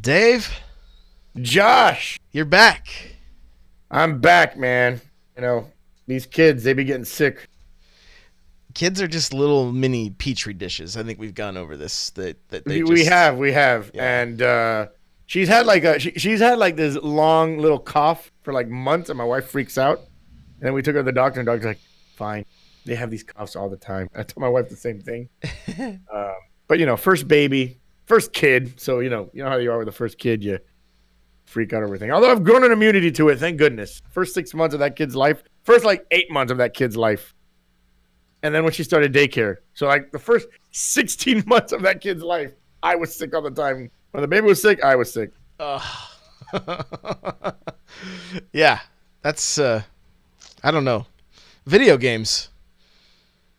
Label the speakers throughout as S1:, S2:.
S1: Dave,
S2: Josh,
S1: you're back.
S2: I'm back, man. You know, these kids, they be getting sick.
S1: Kids are just little mini petri dishes. I think we've gone over this.
S2: We have,
S1: yeah.
S2: and she's had like she's had like this long little cough for like months, and my wife freaks out. And then we took her to the doctor, and the doctor's like, "Fine, they have these coughs all the time." I told my wife the same thing. But you know, first baby, first kid, so you know how you are with the first kid, you freak out everything. Although I've grown an immunity to it, thank goodness. First 6 months of that kid's life, first like 8 months of that kid's life. And then when she started daycare. So like the first 16 months of that kid's life, I was sick all the time. When the baby was sick, I was sick.
S1: Yeah, that's, I don't know. Video games.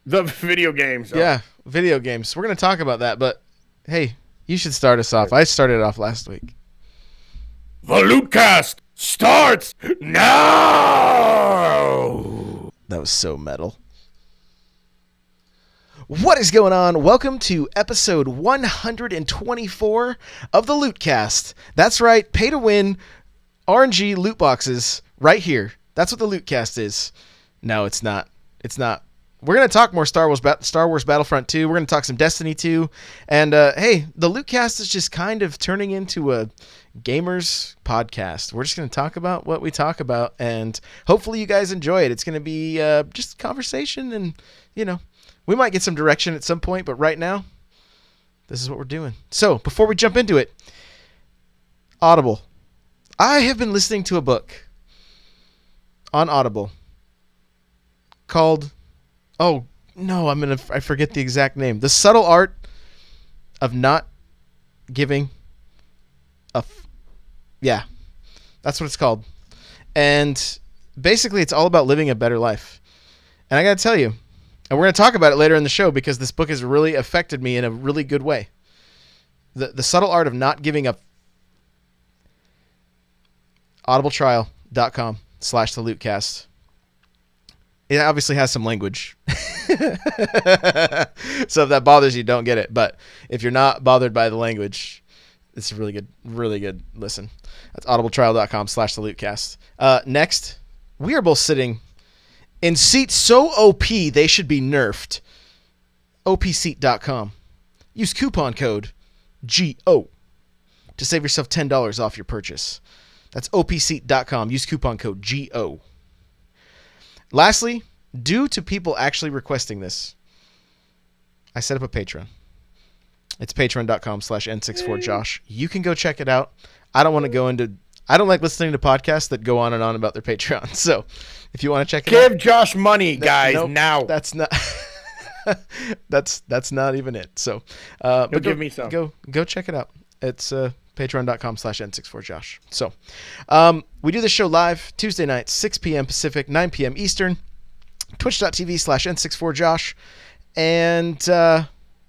S2: The video games.
S1: Yeah, video games. We're going to talk about that, but hey, you should start us off. I started it off last week.
S2: The Lootcast starts now!
S1: That was so metal. What is going on? Welcome to episode 124 of the Lootcast. That's right, pay to win RNG loot boxes right here. That's what the Lootcast is. No, it's not. It's not. We're going to talk more Star Wars Battlefront 2. We're going to talk some Destiny 2. And hey, the Lootcast is just kind of turning into a gamers podcast. We're just going to talk about what we talk about, and hopefully you guys enjoy it. It's going to be just conversation, and you know, we might get some direction at some point, but right now, this is what we're doing. So before we jump into it, Audible. I have been listening to a book on Audible called, oh no, I forget the exact name. The Subtle Art of Not Giving a Yeah, that's what it's called. And basically it's all about living a better life. And I got to tell you, and we're going to talk about it later in the show because this book has really affected me in a really good way. The Subtle Art of Not Giving Up. audibletrial.com/thelootcast. It obviously has some language. So if that bothers you, don't get it. But if you're not bothered by the language, it's a really good listen. That's audibletrial.com/thelootcast. Next, we are both sitting in seats so OP they should be nerfed. opseat.com. Use coupon code GO to save yourself $10 off your purchase. That's opseat.com. Use coupon code GO. Lastly, due to people actually requesting this, I set up a Patreon. It's patreon.com/n64josh. You can go check it out. I don't like listening to podcasts that go on and on about their Patreon. So if you want to check it out.
S2: Give Josh money, guys, now.
S1: That's not that's not even it. So
S2: but give me some.
S1: Go check it out. It's patreon.com/n64josh. So we do this show live Tuesday night, 6 p.m. Pacific, 9 p.m. Eastern, twitch.tv/n64josh. And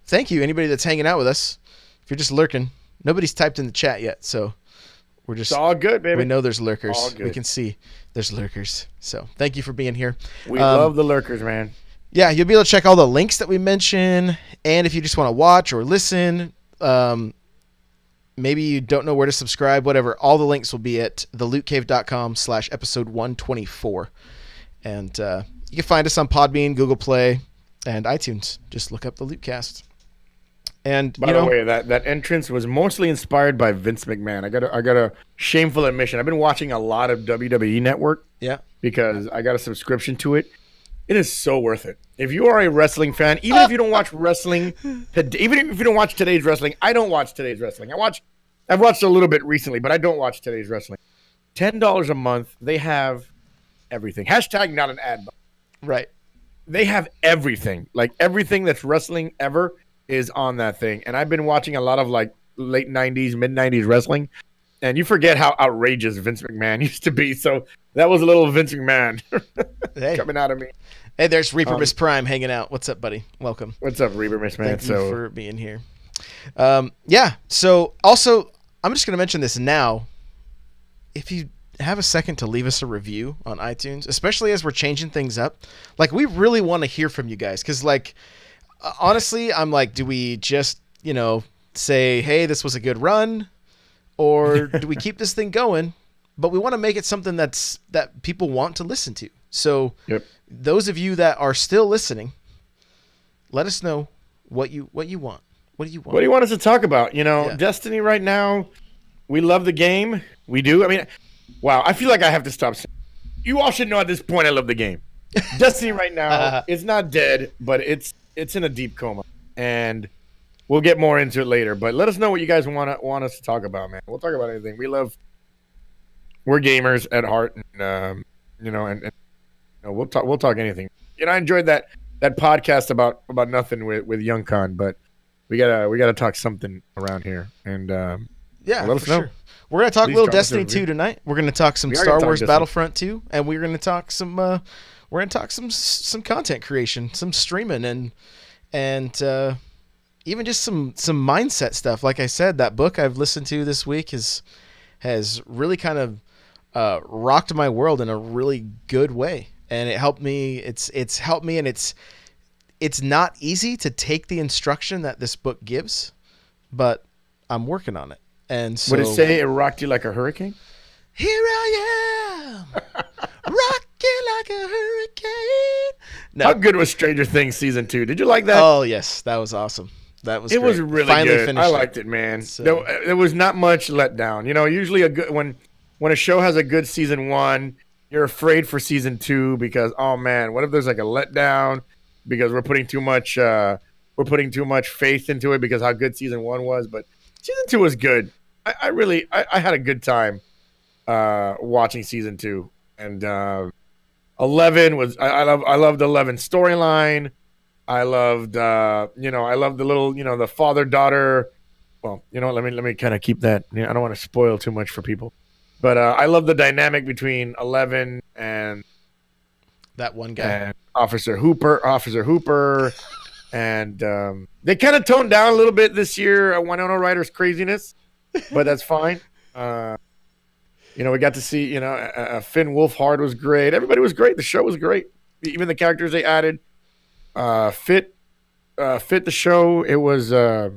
S1: thank you, anybody that's hanging out with us. If you're just lurking, nobody's typed in the chat yet, so we're just...
S2: It's all good, baby.
S1: We know there's lurkers.
S2: All good.
S1: We can see there's lurkers. So thank you for being here.
S2: We love the lurkers, man.
S1: Yeah, you'll be able to check all the links that we mention, and if you just want to watch or listen, maybe you don't know where to subscribe, whatever, all the links will be at thelootcave.com/episode 124. And you can find us on Podbean, Google Play, and iTunes. Just look up the Lootcast. And
S2: by the way, that entrance was mostly inspired by Vince McMahon. I got a shameful admission. I've been watching a lot of WWE Network.
S1: Yeah.
S2: Because I got a subscription to it. It is so worth it. If you are a wrestling fan, even if you don't watch wrestling, even if you don't watch today's wrestling, I don't watch today's wrestling. I've watched a little bit recently, but I don't watch today's wrestling. $10 a month, they have everything. Hashtag not an ad.
S1: Right.
S2: They have everything. Like everything that's wrestling ever is on that thing. And I've been watching a lot of like late 90s, mid 90s wrestling. And you forget how outrageous Vince McMahon used to be. So that was a little Vince McMahon coming out of me.
S1: Hey, there's Reaper Miss Prime hanging out. What's up, buddy? Welcome.
S2: What's up, Reaper Miss Man?
S1: Thank you for being here. Yeah. So also, I'm just going to mention this now. If you have a second to leave us a review on iTunes, especially as we're changing things up, like we really want to hear from you guys. Because like, honestly, I'm like, do we just, say, hey, this was a good run? or do we keep this thing going? But we want to make it something that people want to listen to. So those of you that are still listening, let us know what you want. What do you want?
S2: What do you want us to talk about? Destiny right now, we love the game. We do. I mean, wow, I feel like I have to stop saying. You all should know at this point I love the game. Destiny right now is not dead, but it's in a deep coma. And we'll get more into it later. But let us know what you guys want us to talk about, man. We'll talk about anything. We're gamers at heart, and we'll talk anything. I enjoyed that podcast about nothing with Young Khan, but we gotta talk something around here, and let us know.
S1: Sure. We're gonna talk a little Destiny 2 tonight. We're gonna talk some Star Wars Battlefront 2, and we're gonna talk some content creation, some streaming, and even just some mindset stuff. Like I said, that book I've listened to this week has really kind of rocked my world in a really good way, and it helped me. It's helped me, and it's not easy to take the instruction that this book gives, but I'm working on it. And so,
S2: would it say it rocked you like a hurricane?
S1: Here I am, rocking like a hurricane. No.
S2: How good was Stranger Things season 2? Did you like that?
S1: Oh yes, that was awesome. That was.
S2: It was really
S1: Finally
S2: good. I liked it, man.
S1: So.
S2: There was not much let down. Usually when a show has a good season 1, you're afraid for season 2 because, oh man, what if there's like a letdown because we're putting too much faith into it because how good season 1 was. But season 2 was good. I had a good time watching season 2, and 11 was I loved 11's storyline. I loved I loved the little the father-daughter. Well, let me kind of keep that. I don't want to spoil too much for people. But I love the dynamic between 11 and
S1: that one guy,
S2: and Officer Hooper, and they kind of toned down a little bit this year. Winona Ryder's craziness, but that's fine. We got to see Finn Wolfhard was great. Everybody was great. The show was great. Even the characters they added fit the show. It was I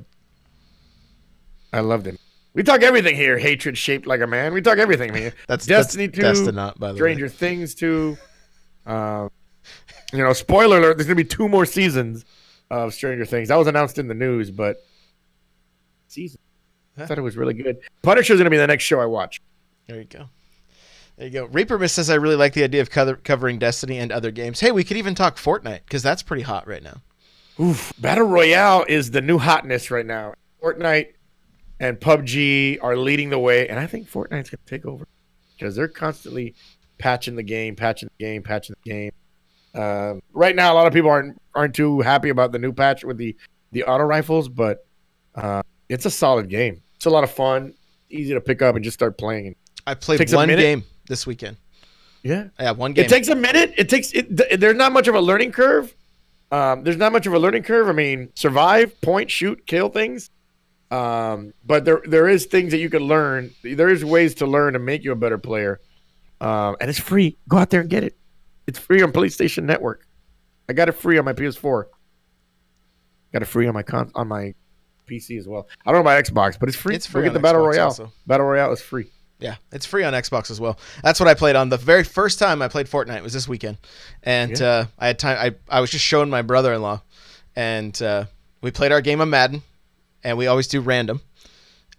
S2: loved it. We talk everything here. Hatred shaped like a man. We talk everything here.
S1: That's
S2: Destiny 2,
S1: Destinat, by the
S2: Stranger
S1: way.
S2: Things 2. Spoiler alert, there's going to be 2 more seasons of Stranger Things. That was announced in the news, but I thought it was really good. Punisher is going to be the next show I watch.
S1: There you go. Reaper Miss says, I really like the idea of covering Destiny and other games. Hey, we could even talk Fortnite, because that's pretty hot right now.
S2: Oof, Battle Royale is the new hotness right now. Fortnite and PUBG are leading the way, and I think Fortnite's going to take over because they're constantly patching the game. Right now, a lot of people aren't too happy about the new patch with the auto rifles, but it's a solid game. It's a lot of fun, easy to pick up and just start playing.
S1: I played one game this weekend.
S2: Yeah,
S1: one game.
S2: It takes a minute. There's not much of a learning curve. I mean, survive, point, shoot, kill things. But there is things that you can learn. There is ways to learn to make you a better player. And it's free. Go out there and get it. It's free on PlayStation Network. I got it free on my PS4. Got it free on my PC as well. I don't know about Xbox, but it's free.
S1: It's free.
S2: Get the Battle Royale. Also. Battle Royale is free.
S1: Yeah, it's free on Xbox as well. That's what I played on. The very first time I played Fortnite was this weekend, and I had time. I was just showing my brother-in-law, and we played our game of Madden, and we always do random,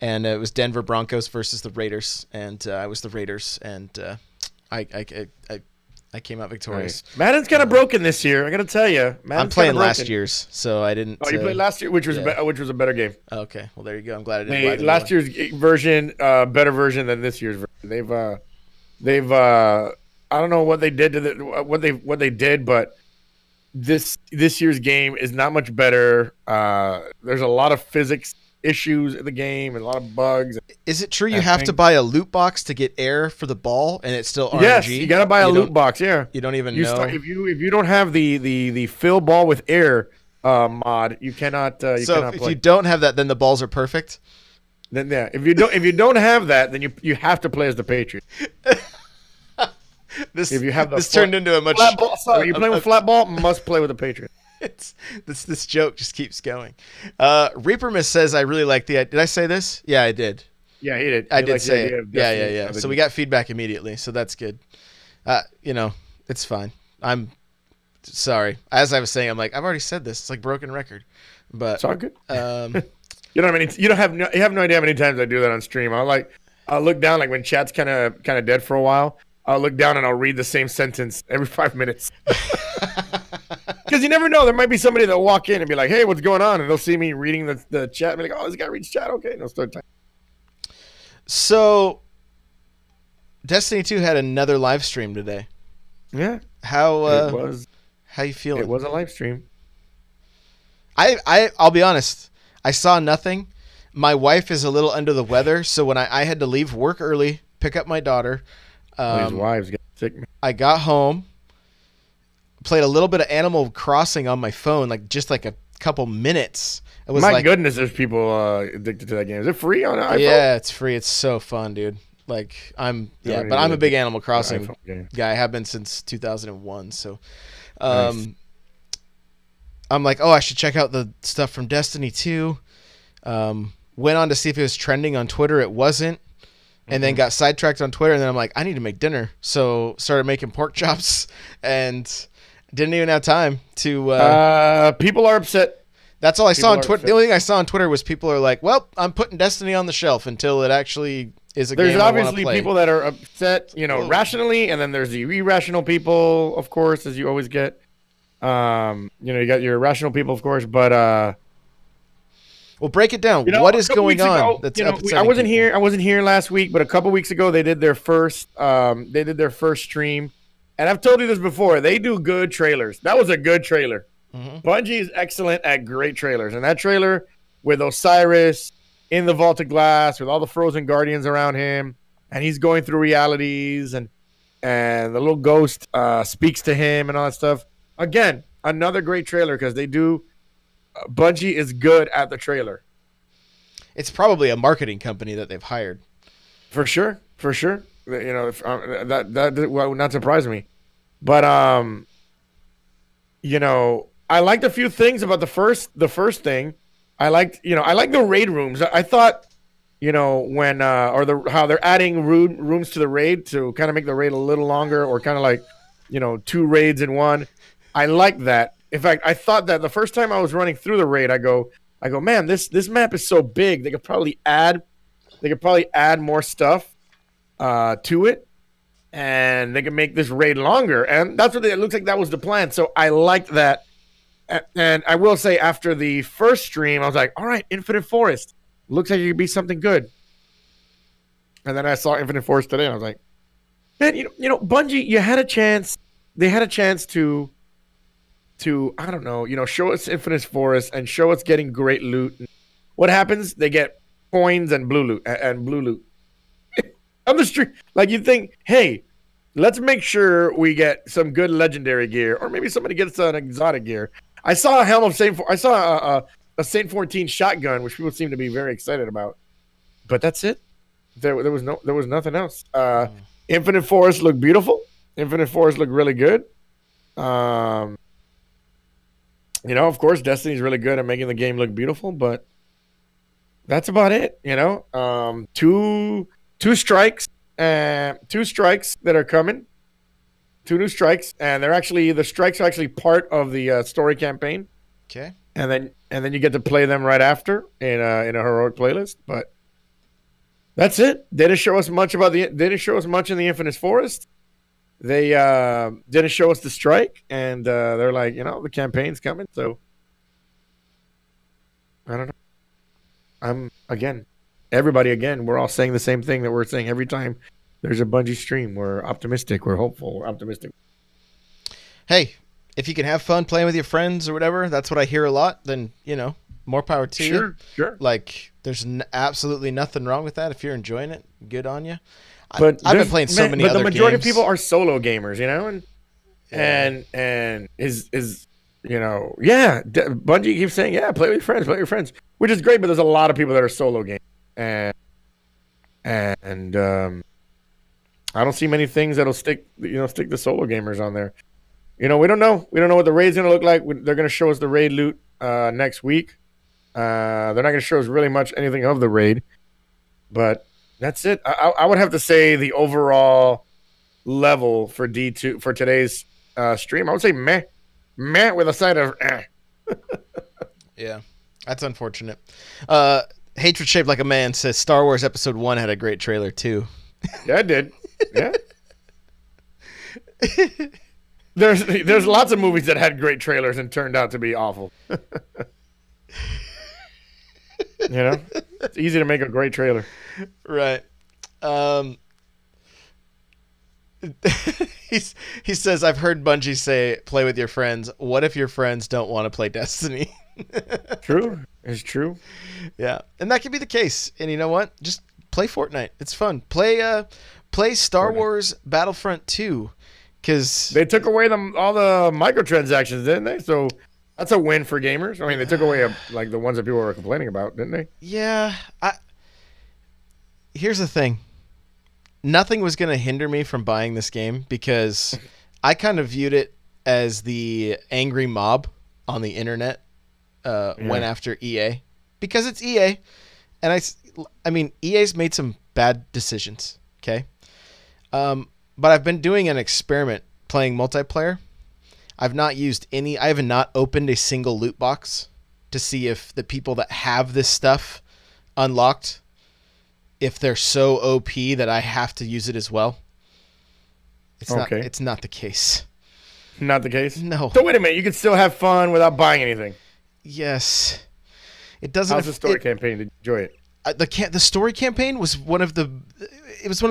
S1: and it was Denver Broncos versus the Raiders, and I was the Raiders, and I came out victorious.
S2: Right. Madden's kind of broken this year. I got to tell you,
S1: I'm playing last year's, so I didn't.
S2: Oh, you played last year, which was a better game.
S1: Okay, well there you go. I'm glad I didn't. Buy the
S2: last year's version, better version than this year's version. They've I don't know what they did to what they did, but this year's game is not much better. There's a lot of physics issues in the game and a lot of bugs.
S1: Is it true you have to buy a loot box to get air for the ball and it's still RNG?
S2: Yes, you gotta buy a loot box. Yeah,
S1: you don't even know.
S2: If you don't have the fill ball with air mod, you cannot. Cannot
S1: if
S2: play.
S1: you don't have that, then the balls are perfect.
S2: Then if you don't have that, then you have to play as the Patriot.
S1: This turned into a much.
S2: Flat ball, sorry, you playing with flat ball? Must play with the Patriot.
S1: This joke just keeps going. Reaper Miss says, I really like the. Did I say this? Yeah, I did.
S2: Yeah, he did.
S1: I
S2: He
S1: did
S2: liked the
S1: say
S2: idea
S1: it.
S2: of
S1: Yeah,
S2: Destiny
S1: yeah.
S2: other
S1: So we
S2: games.
S1: got feedback immediately, so that's good. It's fine. I'm sorry. As I was saying, I'm like, I've already said this. It's like broken record. But
S2: It's all good.
S1: um,
S2: You have no idea how many times I do that on stream. I'll look down like when chat's kind of dead for a while. I'll look down and I'll read the same sentence every 5 minutes. Because you never know. There might be somebody that'll walk in and be like, hey, what's going on? And they'll see me reading the chat and be like, oh, this guy reads chat. Okay. And they'll start typing.
S1: so Destiny 2 had another live stream today.
S2: Yeah.
S1: How
S2: It
S1: you feeling?
S2: was a live stream.
S1: I'll be honest. I saw nothing. My wife is a little under the weather, so when I had to leave work early, pick up my daughter,
S2: These wives get sick. Man.
S1: I got home, played a little bit of Animal Crossing on my phone, like a couple minutes. It was
S2: My
S1: like,
S2: goodness, there's people addicted to that game. Is it free on iPhone?
S1: yeah, it's free. It's so fun, dude. Like but I'm a big Animal Crossing guy. I have been since 2001. So,
S2: Nice.
S1: I'm like, oh, I should check out the stuff from Destiny 2. Went on to see if it was trending on Twitter. It wasn't. And then got sidetracked on Twitter. And then I'm like, I need to make dinner. So started making pork chops and didn't even have time to.
S2: People are upset.
S1: That's all I saw on
S2: People are
S1: Twitter. The only thing I saw on Twitter was people are like, well, I'm putting Destiny on the shelf until it actually is a game
S2: There's
S1: I wanna
S2: obviously
S1: play.
S2: people that are upset, rationally, and then there's the irrational people, of course, as you always get. You got your irrational people, of course, but
S1: Well, break it down. What is going on?
S2: Ago,
S1: That's
S2: I
S1: upsetting
S2: wasn't
S1: people?
S2: here. I wasn't here last week, but a couple weeks ago they did their first. They did their first stream, and I've told you this before. They do good trailers. That was a good trailer. Bungie is excellent at great trailers, and that trailer with Osiris in the Vault of Glass, with all the frozen guardians around him, and he's going through realities, and the little ghost speaks to him and all that stuff. Again, another great trailer because they do. Bungie is good at the trailer.
S1: It's probably a marketing company that they've hired.
S2: For sure. That would not surprise me. But I liked a few things about the first thing. I like the raid rooms. I thought, when how they're adding rooms to the raid to kind of make the raid a little longer, or kind of like, 2 raids in one. I like that. In fact, I thought that the first time I was running through the raid, I go, man, this map is so big. They could probably add more stuff to it, and they can make this raid longer. And that's what it looks like. That was the plan. So I liked that. And I will say, after the first stream, I was like, all right, Infinite Forest looks like it could be something good. And then I saw Infinite Forest today, and I was like, man, Bungie, you had a chance. They had a chance to I don't know, show us Infinite Forest and show us getting great loot. What happens? They get coins and blue loot on the street. Like, you think, hey, let's make sure we get some good legendary gear, or maybe somebody gets an exotic gear. I saw a helm of Saint. I saw a Saint 14 shotgun, which people seem to be very excited about. But that's it. There was nothing else. Infinite Forest looked beautiful. Infinite Forest looked really good. Of course, Destiny's really good at making the game look beautiful, but that's about it. Two strikes that are coming. 2 new strikes, and the strikes are actually part of the story campaign.
S1: Okay.
S2: And then you get to play them right after in a heroic playlist. But that's it. They didn't show us much in the Infinite Forest. They didn't show us the strike, and they're like, the campaign's coming. So I don't know. We're all saying the same thing that we're saying every time there's a Bungie stream. We're optimistic. We're hopeful. We're optimistic.
S1: Hey, if you can have fun playing with your friends or whatever, that's what I hear a lot, then, more power to you.
S2: Sure.
S1: Like, there's absolutely nothing wrong with that. If you're enjoying it, good on you.
S2: But
S1: I've been playing so many other games.
S2: But the majority of people are solo gamers, and Bungie keeps saying, play with your friends, which is great. But there's a lot of people that are solo gamers, and I don't see many things that'll stick the solo gamers on there. We don't know what the raid's gonna look like. They're gonna show us the raid loot next week. They're not gonna show us really much anything of the raid, but That's it. I would have to say the overall level for D2 for today's stream, I would say meh. Meh with a side of eh.
S1: Yeah, that's unfortunate. Hatred Shaped Like a Man says Star Wars Episode 1 had a great trailer too.
S2: Yeah, it did. Yeah. There's lots of movies that had great trailers and turned out to be awful. You know? It's easy to make a great trailer.
S1: Right. He says, I've heard Bungie say, play with your friends. What if your friends don't want to play Destiny?
S2: True. It's true.
S1: Yeah. And that could be the case. And you know what? Just play Fortnite. It's fun. Play Star Wars Battlefront 2. Because
S2: they took away all the microtransactions, didn't they? So that's a win for gamers. I mean, they took away like the ones that people were complaining about, didn't they?
S1: Yeah. Here's the thing. Nothing was going to hinder me from buying this game because I kind of viewed it as the angry mob on the internet went after EA. Because it's EA. And I mean, EA's made some bad decisions, okay? But I've been doing an experiment playing multiplayer. I have not opened a single loot box to see if the people that have this stuff unlocked, if they're so OP that I have to use it as well. It's not the case.
S2: Not the case?
S1: No.
S2: So wait a minute, you can still have fun without buying anything.
S1: Yes. It doesn't.
S2: How's the story campaign? Did you enjoy it?
S1: The story campaign was one of the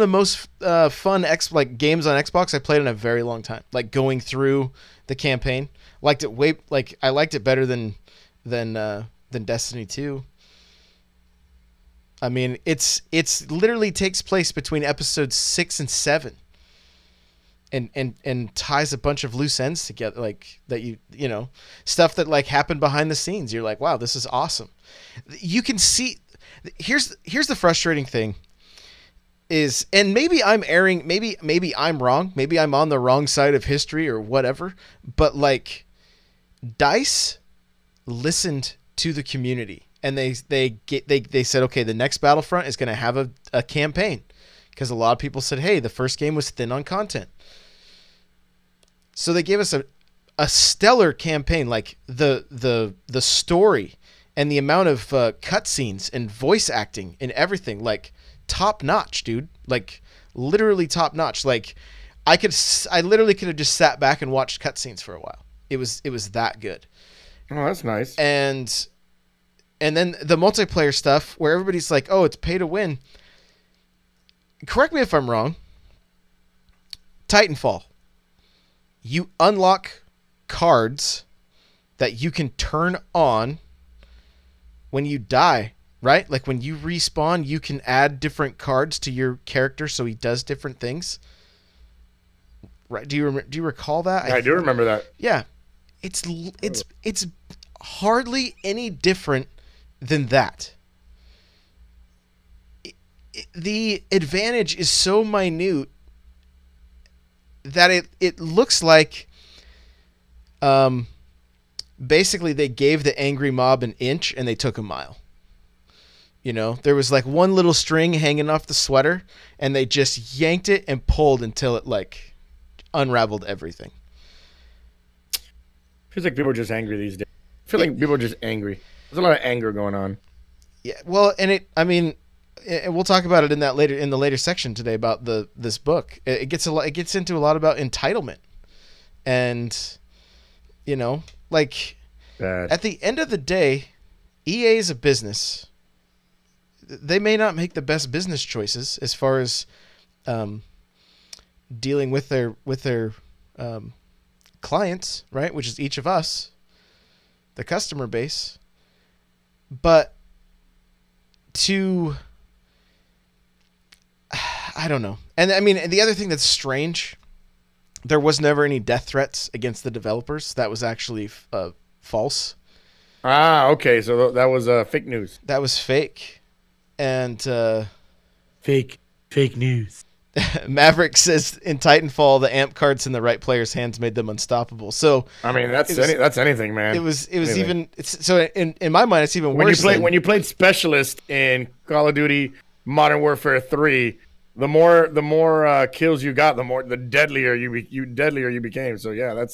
S1: most fun games on Xbox I played in a very long time. Like going through the campaign, I liked it better than Destiny 2. I mean, it's literally takes place between episodes 6 and 7, and ties a bunch of loose ends together, like that you know stuff that like happened behind the scenes. You're like, wow, this is awesome. You can see. Here's the frustrating thing is, and maybe I'm erring, maybe I'm wrong, maybe I'm on the wrong side of history or whatever, but like DICE listened to the community and they said, okay, the next Battlefront is going to have a campaign, because a lot of people said, hey, the first game was thin on content. So they gave us a stellar campaign, like the story and the amount of cutscenes and voice acting and everything, like top notch, dude. Like literally top notch. Like I literally could have just sat back and watched cutscenes for a while. It was that good.
S2: Oh, that's nice.
S1: And then the multiplayer stuff where everybody's like, oh, it's pay to win. Correct me if I'm wrong. Titanfall. You unlock cards that you can turn on when you die, right? Like when you respawn, you can add different cards to your character so he does different things. Right? Do you recall that?
S2: I do remember that.
S1: Yeah. It's hardly any different than that. The advantage is so minute that it looks like basically they gave the angry mob an inch and they took a mile. You know, there was like one little string hanging off the sweater and they just yanked it and pulled until it like unraveled everything.
S2: Feels like people are just angry these days. I feel like people are just angry. There's a lot of anger going on.
S1: Yeah, well, and we'll talk about it in the later section today about this book. It gets into a lot about entitlement, and you know, like at the end of the day, EA is a business. They may not make the best business choices as far as dealing with their clients, right? Which is each of us, the customer base. But I don't know. And I mean, the other thing that's strange, there was never any death threats against the developers. That was actually false.
S2: Ah, okay. So that was fake news.
S1: That was fake. And
S2: fake news.
S1: Maverick says in Titanfall, the amp cards in the right player's hands made them unstoppable. So
S2: I mean, that's anything, man.
S1: It was anything. So in my mind, it's even worse.
S2: When you played Specialist in Call of Duty Modern Warfare 3, the more kills you got, the deadlier you became. So yeah,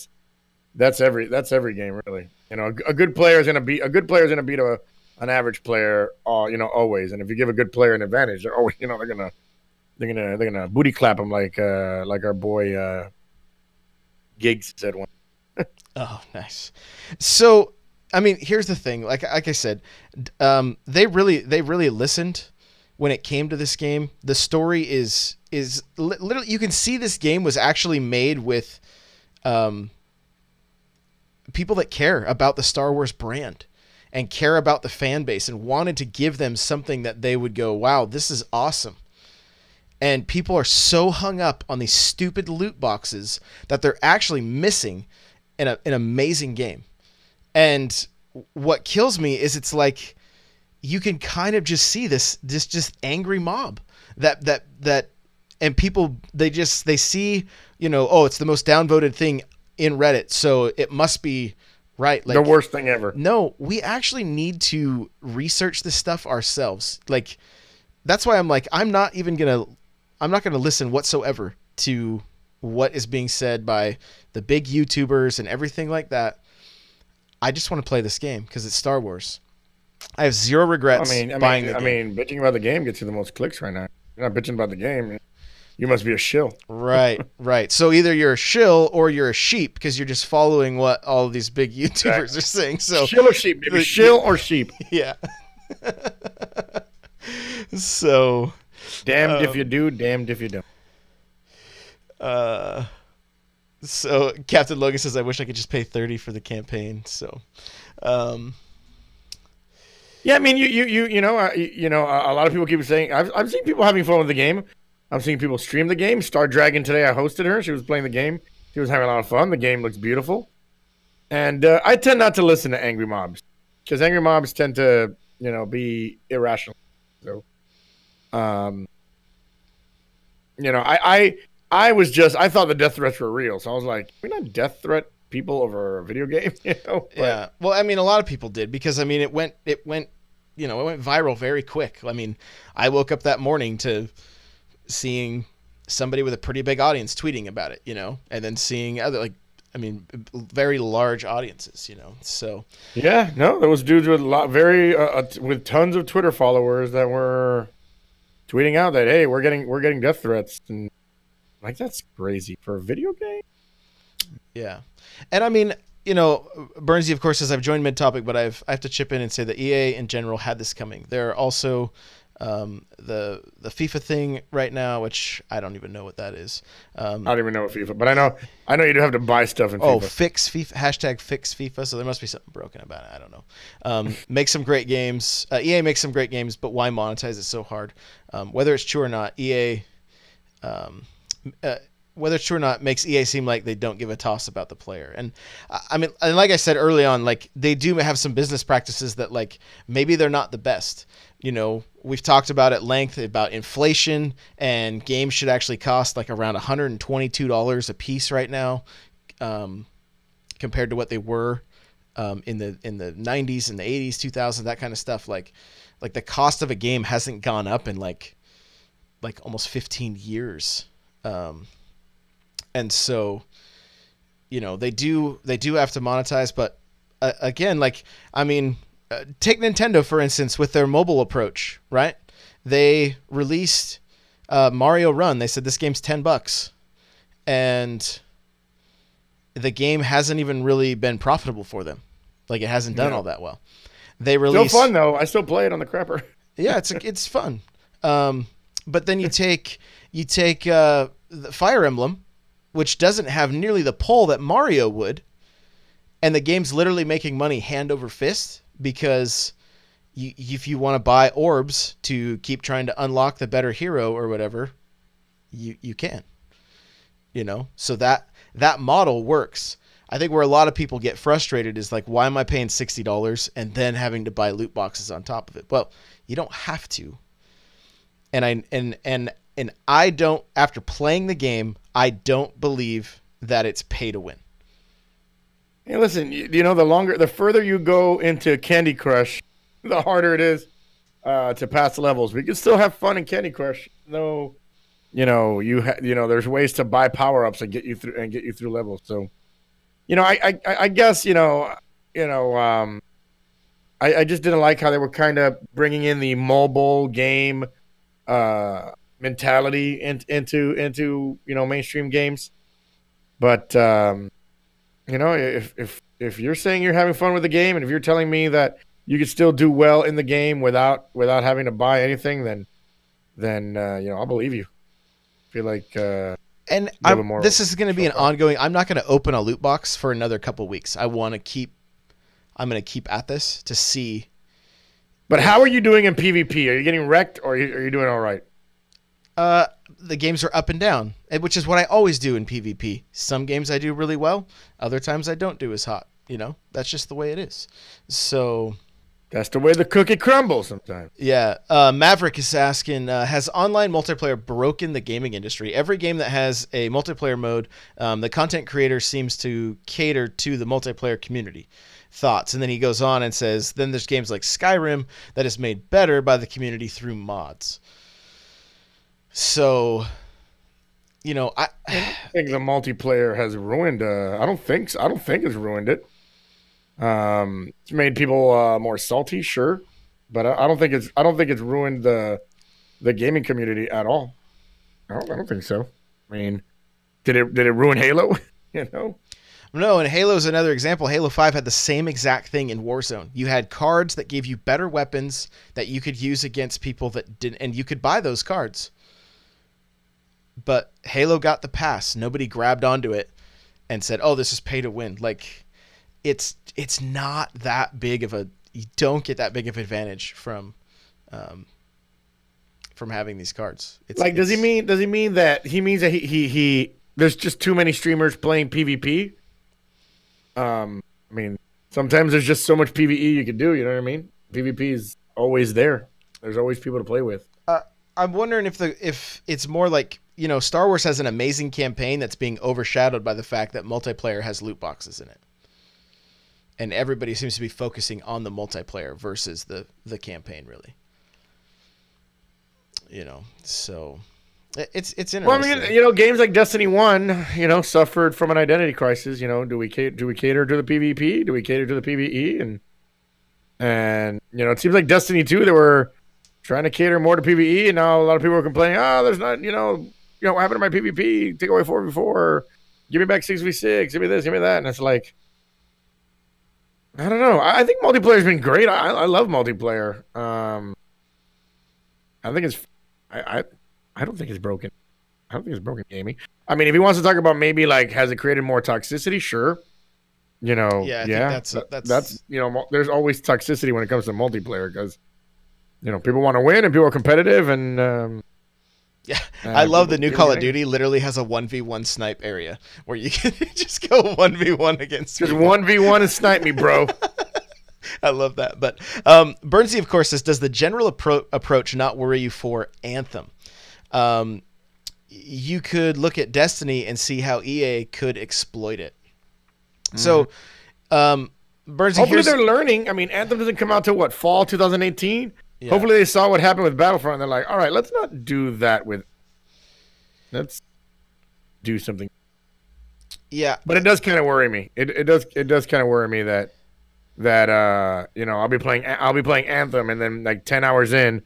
S2: that's every game really. A good player is gonna beat an average player, always. And if you give a good player an advantage, they're always, they're gonna booty clap them like our boy Giggs said one.
S1: Oh, nice. So, I mean, here's the thing. Like I said, they really listened when it came to this game. The story is literally, you can see this game was actually made with people that care about the Star Wars brand and care about the fan base and wanted to give them something that they would go, wow, this is awesome. And people are so hung up on these stupid loot boxes that they're actually missing an amazing game. And what kills me is it's like you can kind of just see this just angry mob that and people they see, oh, it's the most downvoted thing in Reddit, so it must be right. Like,
S2: the worst thing ever.
S1: No, we actually need to research this stuff ourselves. Like, that's why I'm like, I'm not gonna listen whatsoever to what is being said by the big YouTubers and everything like that. I just want to play this game because it's Star Wars. I have zero regrets buying the game.
S2: Bitching about the game gets you the most clicks right now. You're not bitching about the game. You must be a shill.
S1: Right. So either you're a shill or you're a sheep because you're just following what all of these big YouTubers are saying. So
S2: shill or sheep, baby. Shill or sheep.
S1: Yeah. So
S2: damned if you do, damned if you don't.
S1: So Captain Logan says, I wish I could just pay $30 for the campaign. So,
S2: yeah, I mean, a lot of people keep saying, I've seen people having fun with the game. I'm seeing people stream the game. Star Dragon today, I hosted her. She was playing the game. She was having a lot of fun. The game looks beautiful. And I tend not to listen to angry mobs because angry mobs tend to, be irrational. So, I thought the death threats were real. So I was like, we not death threat people over a video game, But,
S1: yeah. Well, I mean, a lot of people did because, I mean, it went viral very quick. I mean, I woke up that morning to seeing somebody with a pretty big audience tweeting about it, and then seeing other, very large audiences, so.
S2: Yeah, no, there was dudes with with tons of Twitter followers that were tweeting out that, hey, we're getting death threats, and like, that's crazy for a video game.
S1: Yeah. And I mean, Burnsy, of course, says I've joined mid-topic, but I have to chip in and say that EA in general had this coming. There are also the FIFA thing right now, which I don't even know what that is.
S2: I don't even know what FIFA, but I know you do have to buy stuff in FIFA.
S1: Oh, fix FIFA, hashtag fix FIFA. So there must be something broken about it. I don't know. Make some great games. EA makes some great games, but why monetize it so hard? Whether it's true or not, EA, whether it's true or not, makes EA seem like they don't give a toss about the player. And I mean, and like I said early on, like, they do have some business practices that, like, maybe they're not the best. We've talked about at length about inflation, and games should actually cost like around $122 a piece right now, compared to what they were in the 90s and the 80s, 2000s, that kind of stuff. Like the cost of a game hasn't gone up in like almost 15 years. And so, they do have to monetize, but again, like, I mean, take Nintendo, for instance, with their mobile approach, right? They released Mario Run. They said this game's $10, and the game hasn't even really been profitable for them. Like, it hasn't done all that well. They released,
S2: still fun though. I still play it on the crapper.
S1: Yeah, it's fun. But then you take the Fire Emblem, which doesn't have nearly the pull that Mario would, and the game's literally making money hand over fist because if you want to buy orbs to keep trying to unlock the better hero or whatever, you can. So that model works. I think where a lot of people get frustrated is like, why am I paying $60 and then having to buy loot boxes on top of it? Well, you don't have to. And I don't, after playing the game, I don't believe that it's pay to win.
S2: Hey, listen, the further you go into Candy Crush, the harder it is. to pass levels. We can still have fun in Candy Crush. No, there's ways to buy power ups and get you through levels. So, I guess I just didn't like how they were kind of bringing in the mobile game mentality into mainstream games. But if you're saying you're having fun with the game, and if you're telling me that you can still do well in the game without having to buy anything, then I'll believe you. I feel like
S1: and this is going to be an ongoing. I'm not going to open a loot box for another couple weeks. I'm going to keep at this to see.
S2: But how are you doing in PvP? Are you getting wrecked, or are you doing all right?
S1: The games are up and down, which is what I always do in PvP. Some games I do really well. Other times I don't do as hot. That's just the way it is. So
S2: that's the way the cookie crumbles sometimes.
S1: Yeah. Maverick is asking, has online multiplayer broken the gaming industry? Every game that has a multiplayer mode, the content creator seems to cater to the multiplayer community. Thoughts? And then he goes on and says, then there's games like Skyrim that is made better by the community through mods. So, I
S2: think the multiplayer has ruined. I don't think it's ruined it. It's made people more salty, sure, but I don't think it's ruined the gaming community at all. I don't think so. I mean, did it ruin Halo?
S1: No, and Halo's another example. Halo 5 had the same exact thing in Warzone. You had cards that gave you better weapons that you could use against people that didn't, and you could buy those cards. But Halo got the pass. Nobody grabbed onto it and said, "Oh, this is pay to win." Like, it's not that big of a. You don't get that big of advantage from having these cards.
S2: Does he mean that he there's just too many streamers playing PvP? I mean, sometimes there's just so much PvE you can do. You know what I mean? PvP is always there. There's always people to play with.
S1: I'm wondering if it's more like, Star Wars has an amazing campaign that's being overshadowed by the fact that multiplayer has loot boxes in it. And everybody seems to be focusing on the multiplayer versus the campaign, really. So it's interesting.
S2: Well, I mean, games like Destiny 1, suffered from an identity crisis. Do we cater to the PvP? Do we cater to the PvE? And it seems like Destiny 2, they were trying to cater more to PvE, and now a lot of people are complaining, there's not, what happened to my PvP? Take away 4v4, give me back 6v6, give me this, give me that. And it's like, I don't know. I think multiplayer's been great. I love multiplayer. I think it's I don't think it's broken. I don't think it's broken gaming. I mean, if he wants to talk about maybe like has it created more toxicity, sure.
S1: I think that's
S2: there's always toxicity when it comes to multiplayer because people want to win and people are competitive and
S1: I love the new Call of Duty literally has a 1v1 snipe area where you can just go 1v1 against
S2: just 1v1 and snipe me, bro.
S1: I love that. But Burnsy, of course, says, does the general approach not worry you for Anthem? You could look at Destiny and see how EA could exploit it. Mm-hmm. So, Burnsy,
S2: hopefully they're learning. I mean, Anthem doesn't come out till what, fall 2018? Yeah. Hopefully they saw what happened with Battlefront and they're like, all right, let's not do that let's do something.
S1: Yeah.
S2: But it does kind of worry me. It does kind of worry me that I'll be playing Anthem and then like 10 hours in,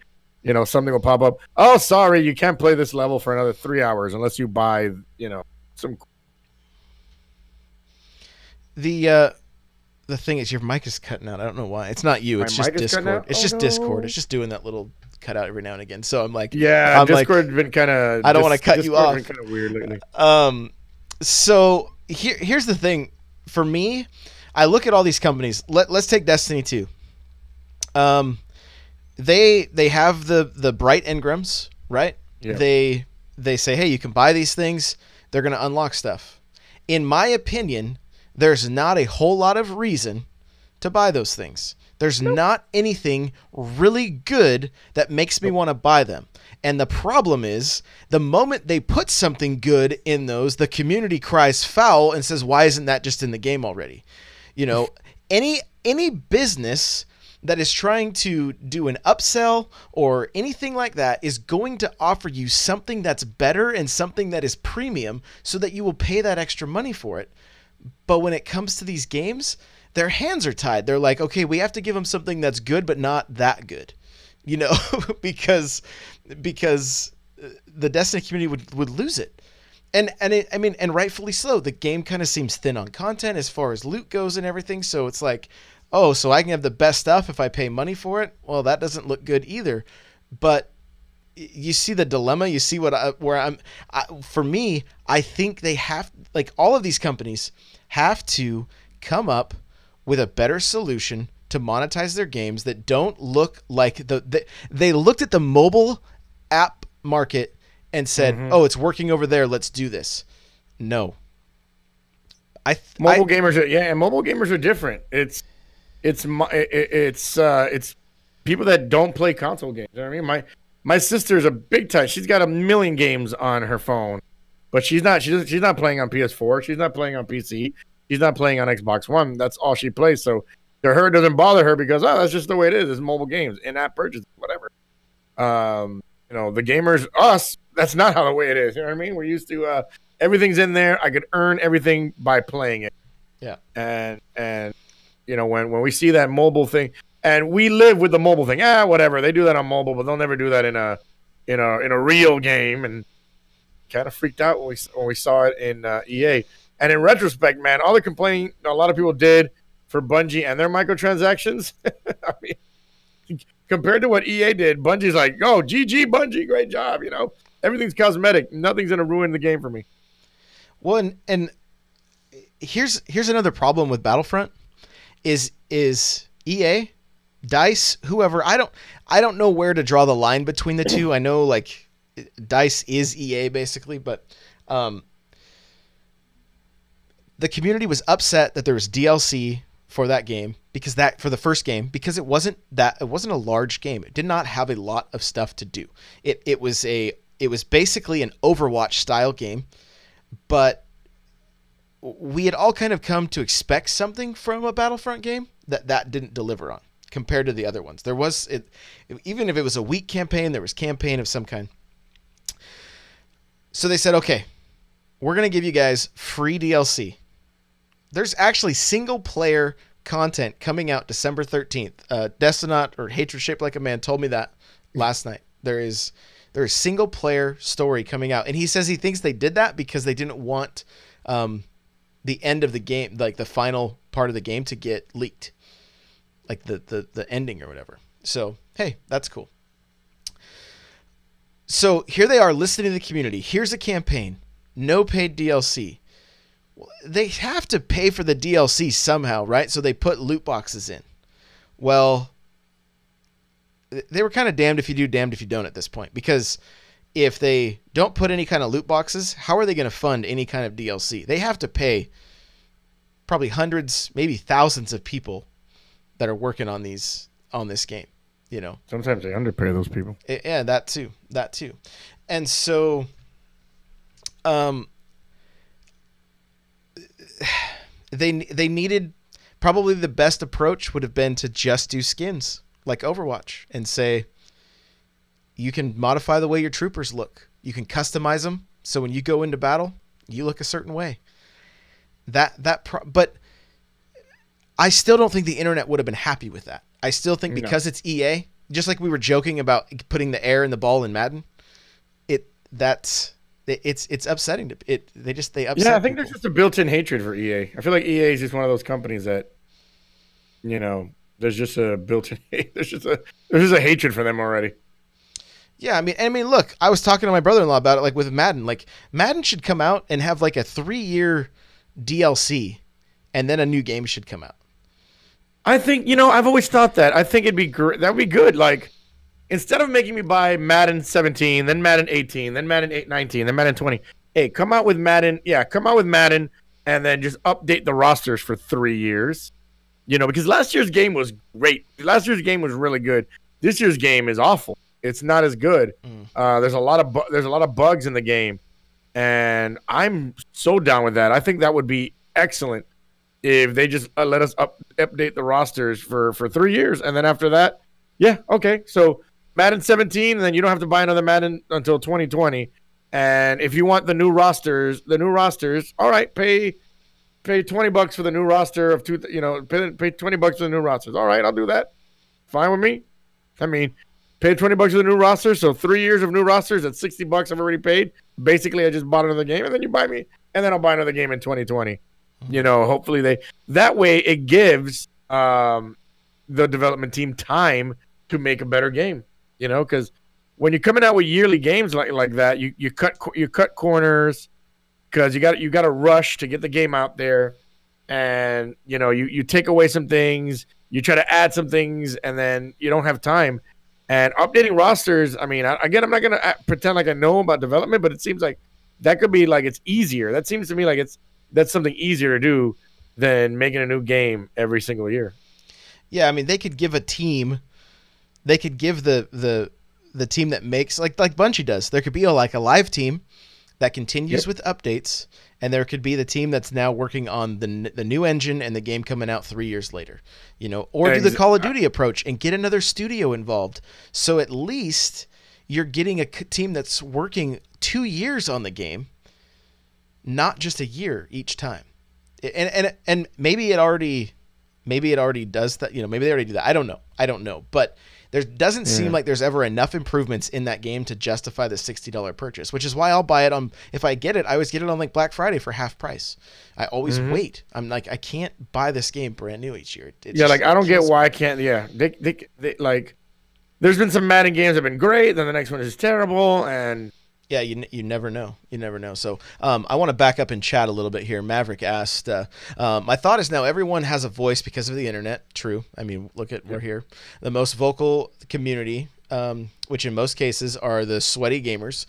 S2: something will pop up. Oh, sorry, you can't play this level for another 3 hours unless you buy, some.
S1: The thing is, your mic is cutting out. I don't know why. It's not you. It's just Discord. It's just Discord. It's just doing that little cutout every now and again. So I'm like,
S2: Discord's been kind of.
S1: I don't want to cut you off.
S2: Been kind of weird lately.
S1: So here's the thing. For me, I look at all these companies. Let's take Destiny 2. They have the bright engrams, right? Yeah. They say, hey, you can buy these things. They're going to unlock stuff. In my opinion, there's not a whole lot of reason to buy those things. There's not anything really good that makes me want to buy them. And the problem is, the moment they put something good in those, the community cries foul and says, why isn't that just in the game already? Any business that is trying to do an upsell or anything like that is going to offer you something that's better and something that is premium so that you will pay that extra money for it. But when it comes to these games, their hands are tied. They're like, okay, we have to give them something that's good but not that good, you know, because the Destiny community would lose it. And rightfully so. The game kind of seems thin on content as far as loot goes and everything. So it's like, oh, so I can have the best stuff if I pay money for it? Well, that doesn't look good either. But you see the dilemma. You see for me, I think they have, like, all of these companies have to come up with a better solution to monetize their games that don't look like they looked at the mobile app market and said, oh, it's working over there, let's do this. No.
S2: Mobile gamers are different. It's people that don't play console games. You know what I mean? My sister's a big time. She's got 1 million games on her phone, but she's not playing on PS4. She's not playing on PC. She's not playing on Xbox One. That's all she plays. So to her, it doesn't bother her because, oh, that's just the way it is. It's mobile games, in-app purchase, whatever. You know, the gamers, us, that's not how the way it is. You know what I mean? We're used to everything's in there. I could earn everything by playing it.
S1: Yeah.
S2: And you know, when we see that mobile thing, and we live with the mobile thing, whatever. They do that on mobile, but they'll never do that in a real game. And kind of freaked out when we saw it in EA. And in retrospect, man, all the complaining a lot of people did for Bungie and their microtransactions, I mean, compared to what EA did, Bungie's like, oh, GG, Bungie, great job. You know, everything's cosmetic. Nothing's going to ruin the game for me.
S1: Well, and here's another problem with Battlefront is EA, DICE, whoever. I don't know where to draw the line between the two. I know, like, DICE is EA basically, but the community was upset that there was DLC for that game for the first game, because it wasn't a large game. It did not have a lot of stuff to do. It was basically an Overwatch style game, but we had all kind of come to expect something from a Battlefront game that didn't deliver on compared to the other ones. There was even if it was a weak campaign, there was campaign of some kind. So they said, okay, we're going to give you guys free DLC. There's actually single-player content coming out December 13th. Destinaut, or Hatred Shaped Like a Man, told me that last night. There is single-player story coming out. And he says he thinks they did that because they didn't want the end of the game, like the final part of the game, to get leaked. Like the ending or whatever. So, hey, that's cool. So here they are listening to the community. Here's a campaign. No paid DLC. Well, they have to pay for the DLC somehow, right? So they put loot boxes in. Well, they were kind of damned if you do, damned if you don't at this point. Because if they don't put any kind of loot boxes, how are they going to fund any kind of DLC? They have to pay probably hundreds, maybe thousands of people that are working on this game. You know,
S2: sometimes they underpay those people.
S1: Yeah, that too. And so, they needed, probably the best approach would have been to just do skins like Overwatch and say, you can modify the way your troopers look. You can customize them so when you go into battle, you look a certain way. But I still don't think the internet would have been happy with that. I still think because it's EA, just like we were joking about putting the air in the ball in Madden, it's upsetting to they upset.
S2: Yeah, I think
S1: people.
S2: there's just a built-in hatred for EA. I feel like EA is just one of those companies that, you know, there's just a built-in there's just a hatred for them already.
S1: Yeah, I mean, look, I was talking to my brother-in-law about it, like with Madden. Like, Madden should come out and have like a 3-year DLC, and then a new game should come out.
S2: I think, you know, I've always thought that. I think it'd be great. That would be good. Like, instead of making me buy Madden 17, then Madden 18, then Madden 19, then Madden 20, hey, come out with Madden. Yeah, come out with Madden, and then just update the rosters for 3 years. You know, because last year's game was great. Last year's game was really good. This year's game is awful. It's not as good. There's a lot of bugs in the game, and I'm so down with that. I think that would be excellent. if they just let us update the rosters for 3 years, and then after that, yeah, okay. So Madden 17, and then you don't have to buy another Madden until 2020. And if you want the new rosters, all right, pay $20 for the new roster of two. You know, pay $20 for the new rosters. All right, I'll do that. Fine with me. I mean, pay $20 for the new roster. So 3 years of new rosters at $60 I've already paid. Basically, I just bought another game, and then you buy me, and then I'll buy another game in 2020. You know, hopefully that way it gives the development team time to make a better game. You know, because when you're coming out with yearly games like that, you cut corners because you got to rush to get the game out there, and you know you take away some things, you try to add some things, and then you don't have time. And updating rosters, I mean, again, I'm not gonna pretend like I know about development, but it seems like that could be like it's easier. That seems to me like that's something easier to do than making a new game every single year.
S1: Yeah, I mean, they could give a team. They could give the team that makes like Bungie does. There could be a live team that continues with updates, and there could be the team that's now working on the new engine and the game coming out 3 years later. You know, or do the Call of Duty approach and get another studio involved. So at least you're getting a team that's working 2 years on the game, not just a year each time. And maybe it already does that. You know, maybe they already do that. I don't know, but there doesn't seem like there's ever enough improvements in that game to justify the $60 purchase, which is why I'll buy it on. If I get it, I always get it on like Black Friday for half price. I always wait. I'm like, I can't buy this game brand new each year.
S2: I don't get why I can't. Yeah, they like. There's been some Madden games that have been great, then the next one is terrible, and
S1: yeah, you never know. You never know. So I want to back up and chat a little bit here. Maverick asked, my thought is now everyone has a voice because of the internet. True. I mean, we're here. The most vocal community, which in most cases are the sweaty gamers,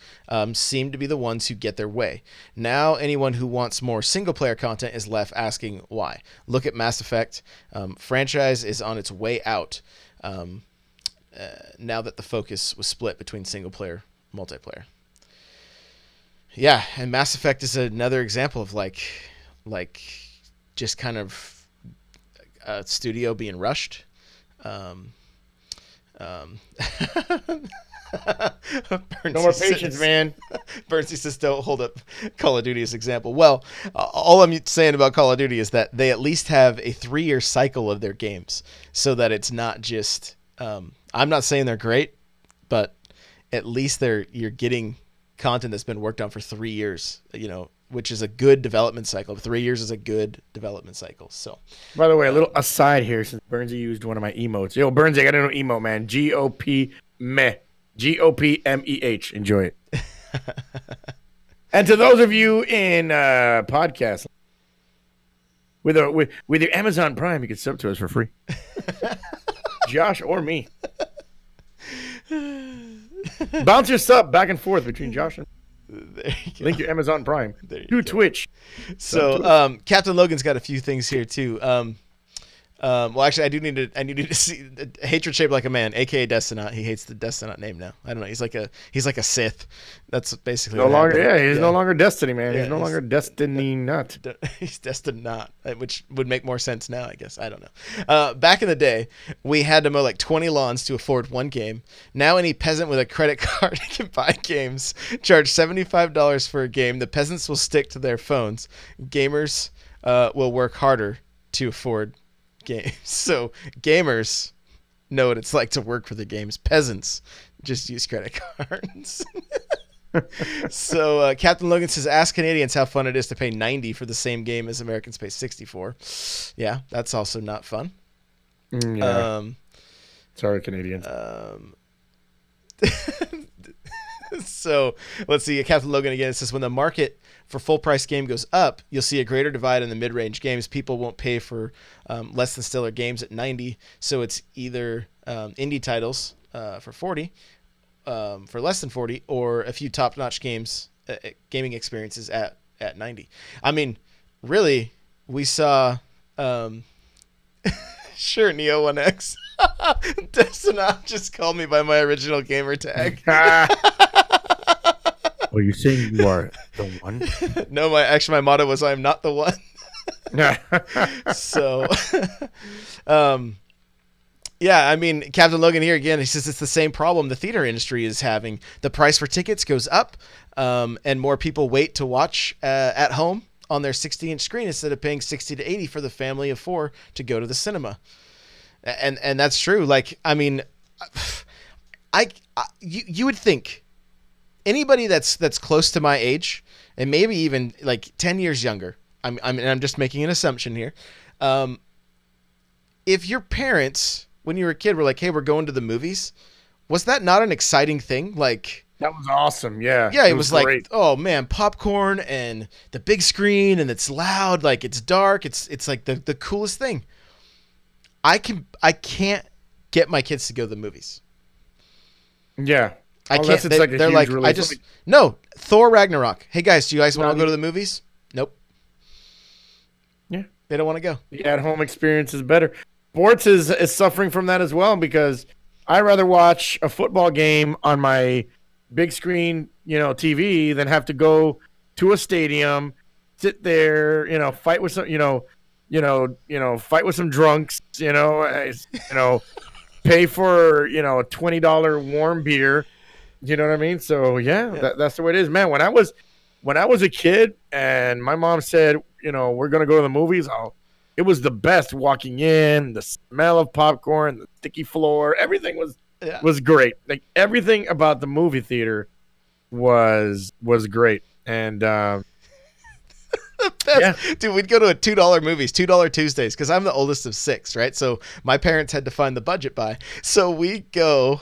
S1: seem to be the ones who get their way. Now anyone who wants more single-player content is left asking why. Look at Mass Effect. Franchise is on its way out now that the focus was split between single-player and multiplayer. Yeah, and Mass Effect is another example of like just kind of a studio being rushed.
S2: No more patience, man.
S1: Bernsey says, don't hold up Call of Duty as example. Well, all I'm saying about Call of Duty is that they at least have a 3-year cycle of their games so that it's not just I'm not saying they're great, but at least you're getting content that's been worked on for 3 years, you know, which is a good development cycle. 3 years is a good development cycle. So,
S2: by the way, a little aside here, since Bernsey used one of my emotes. Yo, Bernsey, I got a new emote, man. GOP-meh. GOPMEH. Enjoy it. And to those of you in podcast with your Amazon Prime, you can sub to us for free. Josh or me. Bounce your sub back and forth between Josh and link your Amazon Prime to Twitch.
S1: So Captain Logan's got a few things here too. Well, actually, I need to see Hatred Shaped Like a Man, aka Destinat. He hates the Destinat name now. I don't know. He's like a Sith. That's basically
S2: no longer. Happened. Yeah, he's no longer Destiny, man. He's no longer Destiny Nut.
S1: He's Destined Not, which would make more sense now, I guess. I don't know. Back in the day, we had to mow like 20 lawns to afford one game. Now, any peasant with a credit card can buy games. Charge $75 for a game. The peasants will stick to their phones. Gamers will work harder to afford games. So gamers know what it's like to work for the games. Peasants just use credit cards. So Captain Logan says, ask Canadians how fun it is to pay $90 for the same game as Americans pay $64. Yeah, that's also not fun.
S2: Yeah. Sorry, Canadians.
S1: So let's see. Captain Logan again says, when the market for full price game goes up, you'll see a greater divide in the mid-range games. People won't pay for less than stellar games at $90. So it's either indie titles for $40, for less than $40, or a few top-notch games, gaming experiences at $90. I mean, really, we saw sure, Neo 1X. Destinat just called me by my original gamer tag.
S2: Are you saying you are the one?
S1: No, my motto was, I'm not the one. So, um, yeah, I mean, Captain Logan here again, he says it's the same problem the theater industry is having. The price for tickets goes up, and more people wait to watch at home on their 60-inch screen instead of paying 60 to 80 for the family of four to go to the cinema. And that's true. Like, I mean, you would think anybody that's close to my age and maybe even like 10 years younger. I'm just making an assumption here. If your parents, when you were a kid, were like, "Hey, we're going to the movies," was that not an exciting thing? Like,
S2: that was awesome. Yeah.
S1: Yeah, it was like,
S2: great.
S1: oh man, popcorn and the big screen and it's loud, like it's dark. It's like the coolest thing. I can't get my kids to go to the movies.
S2: Yeah.
S1: I can't. They're like, no, Thor Ragnarok. Hey guys, do you guys want to go to the movies? Nope.
S2: Yeah.
S1: They don't want to go.
S2: The at-home experience is better. Sports is suffering from that as well because I'd rather watch a football game on my big screen, TV than have to go to a stadium, sit there, fight with some, fight with some drunks, pay for, a $20 warm beer. You know what I mean? So yeah. That's the way it is, man. When I was a kid and my mom said, we're going to go to the movies, it was the best walking in, the smell of popcorn, the sticky floor, everything was great. Like everything about the movie theater was great. And
S1: dude, we'd go to $2 movies, $2 Tuesdays, because I'm the oldest of 6, right? So my parents had to find the budget by. So we go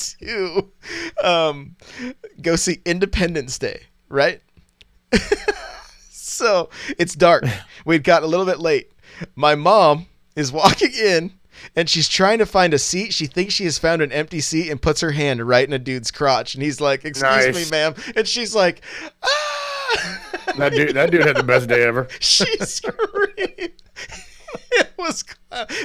S1: to go see Independence Day, right? So it's dark. We'd got a little bit late. My mom is walking in and she's trying to find a seat. She thinks she has found an empty seat and puts her hand right in a dude's crotch. And he's like, "Excuse me, ma'am." And she's like, "Ah!"
S2: That dude had the best day ever.
S1: She screamed. It was,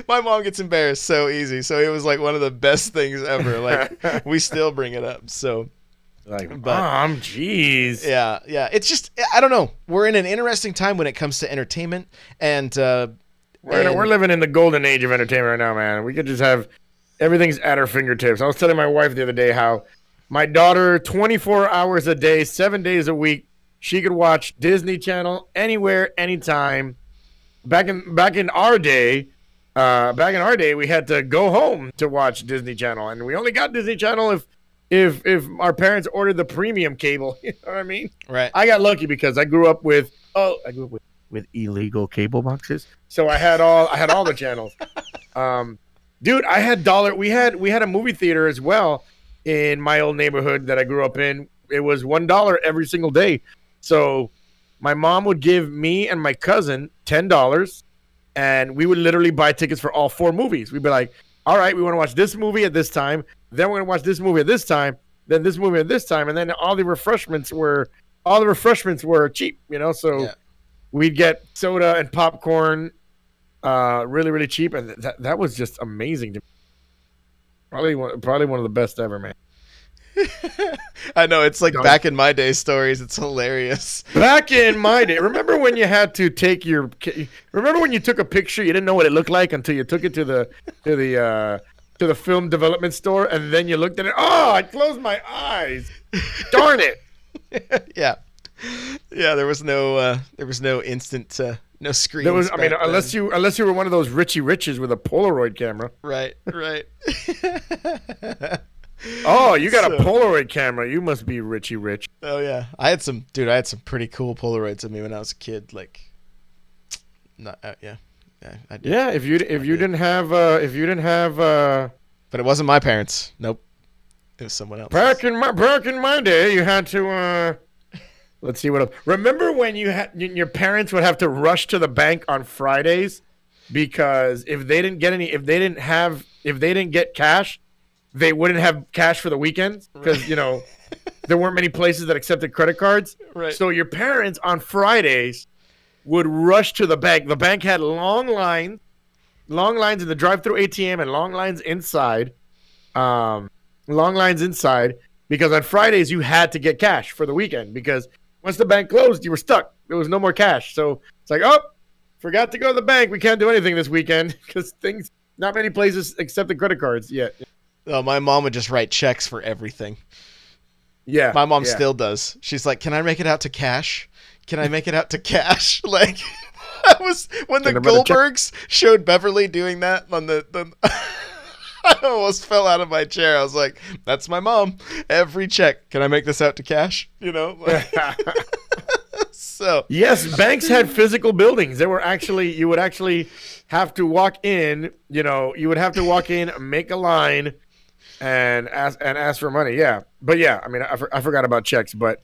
S1: my mom gets embarrassed so easy. So it was like one of the best things ever. Like we still bring it up. So.
S2: Mom, jeez.
S1: Yeah. It's just, I don't know. We're in an interesting time when it comes to entertainment, and
S2: we're living in the golden age of entertainment right now, man. We could just have everything's at our fingertips. I was telling my wife the other day how my daughter, 24 hours a day, 7 days a week, she could watch Disney Channel anywhere, anytime. Back in our day, we had to go home to watch Disney Channel, and we only got Disney Channel if our parents ordered the premium cable. You know what I mean?
S1: Right.
S2: I got lucky because I grew up with illegal cable boxes, so I had all the channels. Dude, I had we had a movie theater as well in my old neighborhood that I grew up in. It was $1 every single day. So my mom would give me and my cousin $10, and we would literally buy tickets for all 4 movies. We'd be like, all right, we want to watch this movie at this time. Then we're going to watch this movie at this time. Then this movie at this time. And then all the refreshments were cheap, So we'd get soda and popcorn really, really cheap. And that was just amazing to me. Probably one of the best ever, man.
S1: I know, it's like back in my day stories. It's hilarious.
S2: Back in my day, remember when you had to take remember when you took a picture, you didn't know what it looked like until you took it to the film development store, and then you looked at it. Oh, I closed my eyes. Darn it.
S1: Yeah. There was no instant, no screen.
S2: Unless you were one of those Richie Riches with a Polaroid camera.
S1: Right.
S2: Oh, you got a Polaroid camera. You must be Richie Rich.
S1: Oh yeah, I had some pretty cool Polaroids of me when I was a kid. Like, not I did.
S2: Yeah, if you didn't have,
S1: but it wasn't my parents. Nope, it was someone else.
S2: Back in my day, you had to. Let's see what else. Remember when your parents would have to rush to the bank on Fridays because if they didn't get cash, they wouldn't have cash for the weekends because, there weren't many places that accepted credit cards.
S1: Right.
S2: So your parents on Fridays would rush to the bank. The bank had long lines in the drive-through ATM and long lines inside. Because on Fridays you had to get cash for the weekend because once the bank closed, you were stuck. There was no more cash. So it's like, oh, forgot to go to the bank. We can't do anything this weekend because not many places accept the credit cards yet.
S1: Oh, my mom would just write checks for everything.
S2: Yeah.
S1: My mom still does. She's like, can I make it out to cash? Can I make it out to cash? Like, that was when the Goldbergs showed Beverly doing that on the I almost fell out of my chair. I was like, that's my mom. Every check. Can I make this out to cash? You know? So
S2: yes, banks had physical buildings. There were actually, you would actually have to walk in, make a line and ask for money. Yeah. But yeah, I mean, I forgot about checks, but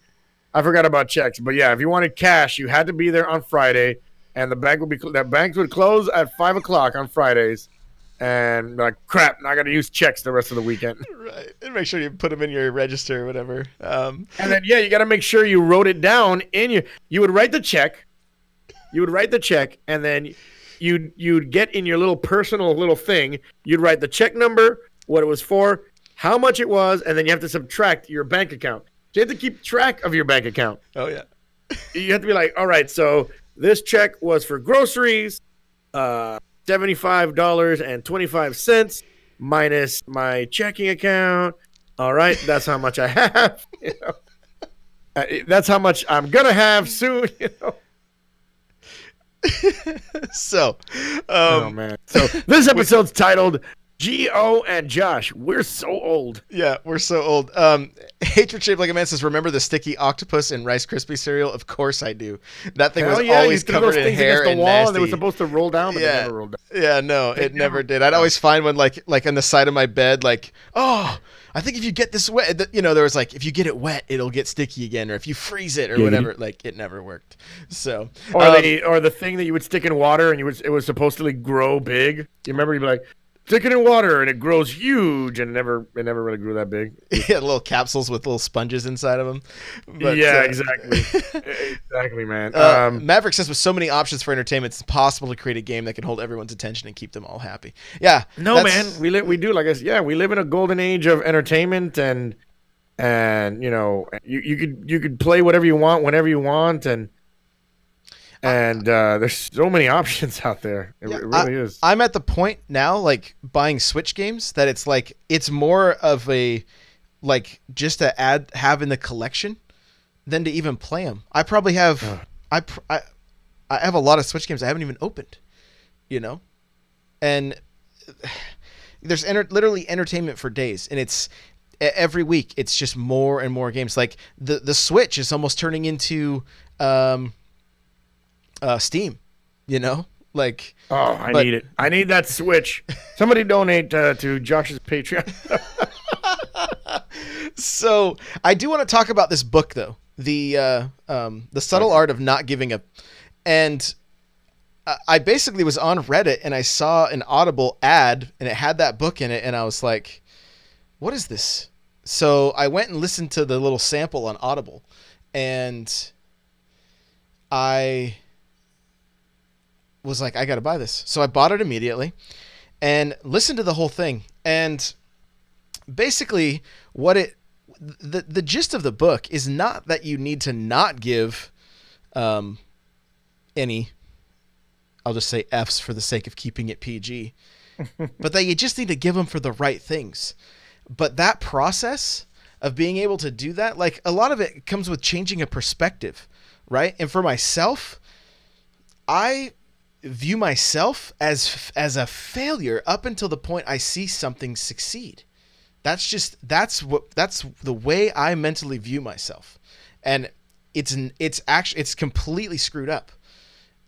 S2: yeah, if you wanted cash, you had to be there on Friday, and the banks would close at 5:00 on Fridays, and like, crap, now I got to use checks the rest of the weekend.
S1: Right, and make sure you put them in your register or whatever.
S2: And then you got to make sure you wrote it down in you would write the check, and then you'd get in your little personal little thing. You'd write the check number, what it was for, how much it was, and then you have to subtract your bank account. So you have to keep track of your bank account.
S1: Oh, yeah.
S2: You have to be like, all right, so this check was for groceries, $75.25 minus my checking account. All right, that's how much I have. That's how much I'm going to have soon.
S1: So,
S2: oh, man. So this episode's titled G.O. and Josh, we're so old.
S1: Yeah, we're so old. Hatred Shaped Like a Man says, remember the sticky octopus in Rice Krispie cereal? Of course I do. That thing was always covered in hair and nasty.
S2: And they were supposed to roll down, but they never rolled down.
S1: Yeah, no, it never did. I'd always find one like on the side of my bed, like, oh, I think if you get this wet, there was like, if you get it wet, it'll get sticky again, or if you freeze it or whatever. Like, it never worked. So,
S2: or the thing that you would stick in water and it was supposed to like grow big. You remember? You'd be like, stick it in water and it grows huge, and it never really grew that big.
S1: Yeah, little capsules with little sponges inside of them.
S2: But, yeah, exactly. Exactly, man.
S1: Maverick says, with so many options for entertainment, it's impossible to create a game that can hold everyone's attention and keep them all happy. Yeah.
S2: No, man. We do, like I said, yeah, we live in a golden age of entertainment, and you could play whatever you want whenever you want, and there's so many options out there. It really is.
S1: I'm at the point now, like, buying Switch games, that it's like, it's more of a, like, just to have in the collection than to even play them. I probably have, I have a lot of Switch games I haven't even opened, and there's literally entertainment for days, and it's every week. It's just more and more games. Like the Switch is almost turning into, Steam, like,
S2: I need it. I need that Switch. Somebody donate to Josh's Patreon.
S1: So I do want to talk about this book, though, the Subtle Art of Not Giving Up. And I basically was on Reddit and I saw an Audible ad and it had that book in it, and I was like, what is this? So I went and listened to the little sample on Audible, and I was like, I got to buy this. So I bought it immediately and listened to the whole thing. And basically the gist of the book is not that you need to not give any, I'll just say F's for the sake of keeping it PG, but that you just need to give them for the right things. But that process of being able to do that, like, a lot of it comes with changing a perspective, right? And for myself, I view myself as a failure up until the point I see something succeed. That's the way I mentally view myself. And it's completely screwed up.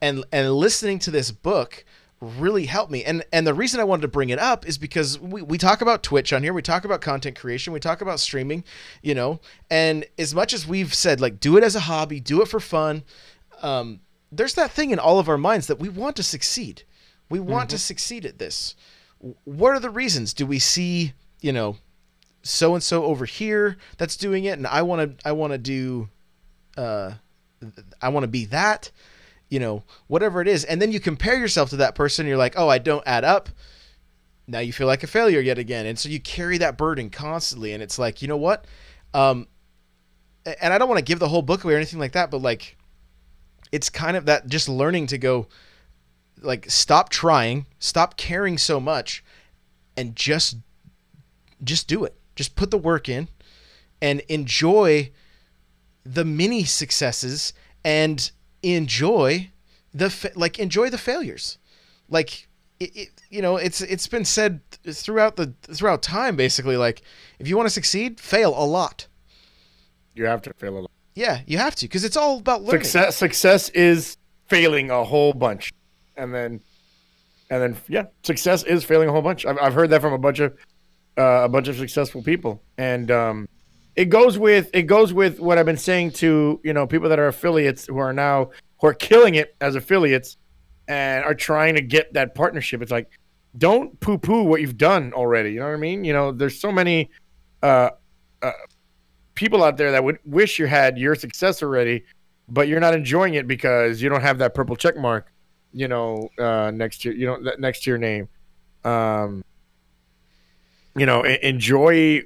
S1: And listening to this book really helped me. And the reason I wanted to bring it up is because we talk about Twitch on here. We talk about content creation. We talk about streaming, and as much as we've said, like, do it as a hobby, do it for fun. There's that thing in all of our minds that we want to succeed. We want to succeed at this. What are the reasons? Do we see, so-and-so over here that's doing it, and I want to be that, whatever it is. And then you compare yourself to that person. And you're like, oh, I don't add up. Now you feel like a failure yet again. And so you carry that burden constantly. And it's like, you know what? and I don't want to give the whole book away or anything like that, but like, it's kind of that just learning to go, like, stop trying, stop caring so much, and just do it. Just put the work in and enjoy the mini successes and enjoy the failures. Like, it's been said throughout time, basically, like, if you want to succeed, fail a lot.
S2: You have to fail a lot.
S1: Yeah, you have to, because it's all about learning.
S2: Success is failing a whole bunch, and then yeah, success is failing a whole bunch. I've heard that from a bunch of successful people, and it goes with what I've been saying to people that are affiliates who are killing it as affiliates and are trying to get that partnership. It's like, don't poo-poo what you've done already. You know what I mean? There's so many people out there that would wish you had your success already, but you're not enjoying it because you don't have that purple check mark, next to your name. Enjoy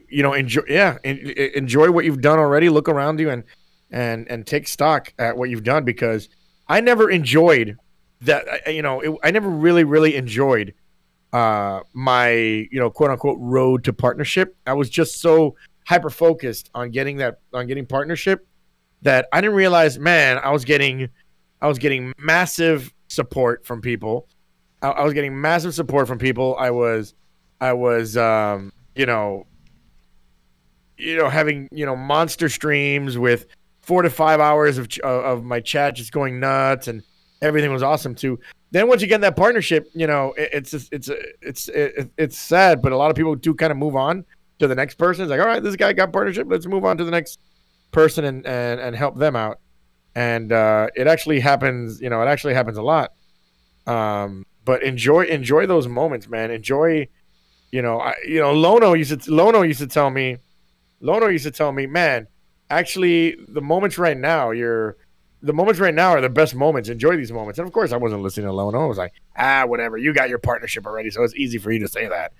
S2: what you've done already. Look around you and take stock at what you've done, because I never enjoyed that. I never really enjoyed my quote unquote road to partnership. I was just so hyper focused on getting partnership that I didn't realize, man, I was getting massive support from people. I was getting massive support from people. I was having monster streams with 4 to 5 hours of my chat just going nuts, and everything was awesome too. Then once you get that partnership, it's sad, but a lot of people do kind of move on to the next person. It's like, all right, this guy got partnership, let's move on to the next person and help them out. And it actually happens. It actually happens a lot. But enjoy those moments, man. Enjoy. Lono used to tell me, man, actually the moments right now are the best moments. Enjoy these moments. And of course I wasn't listening to Lono. I was like, whatever, you got your partnership already, so it's easy for you to say that.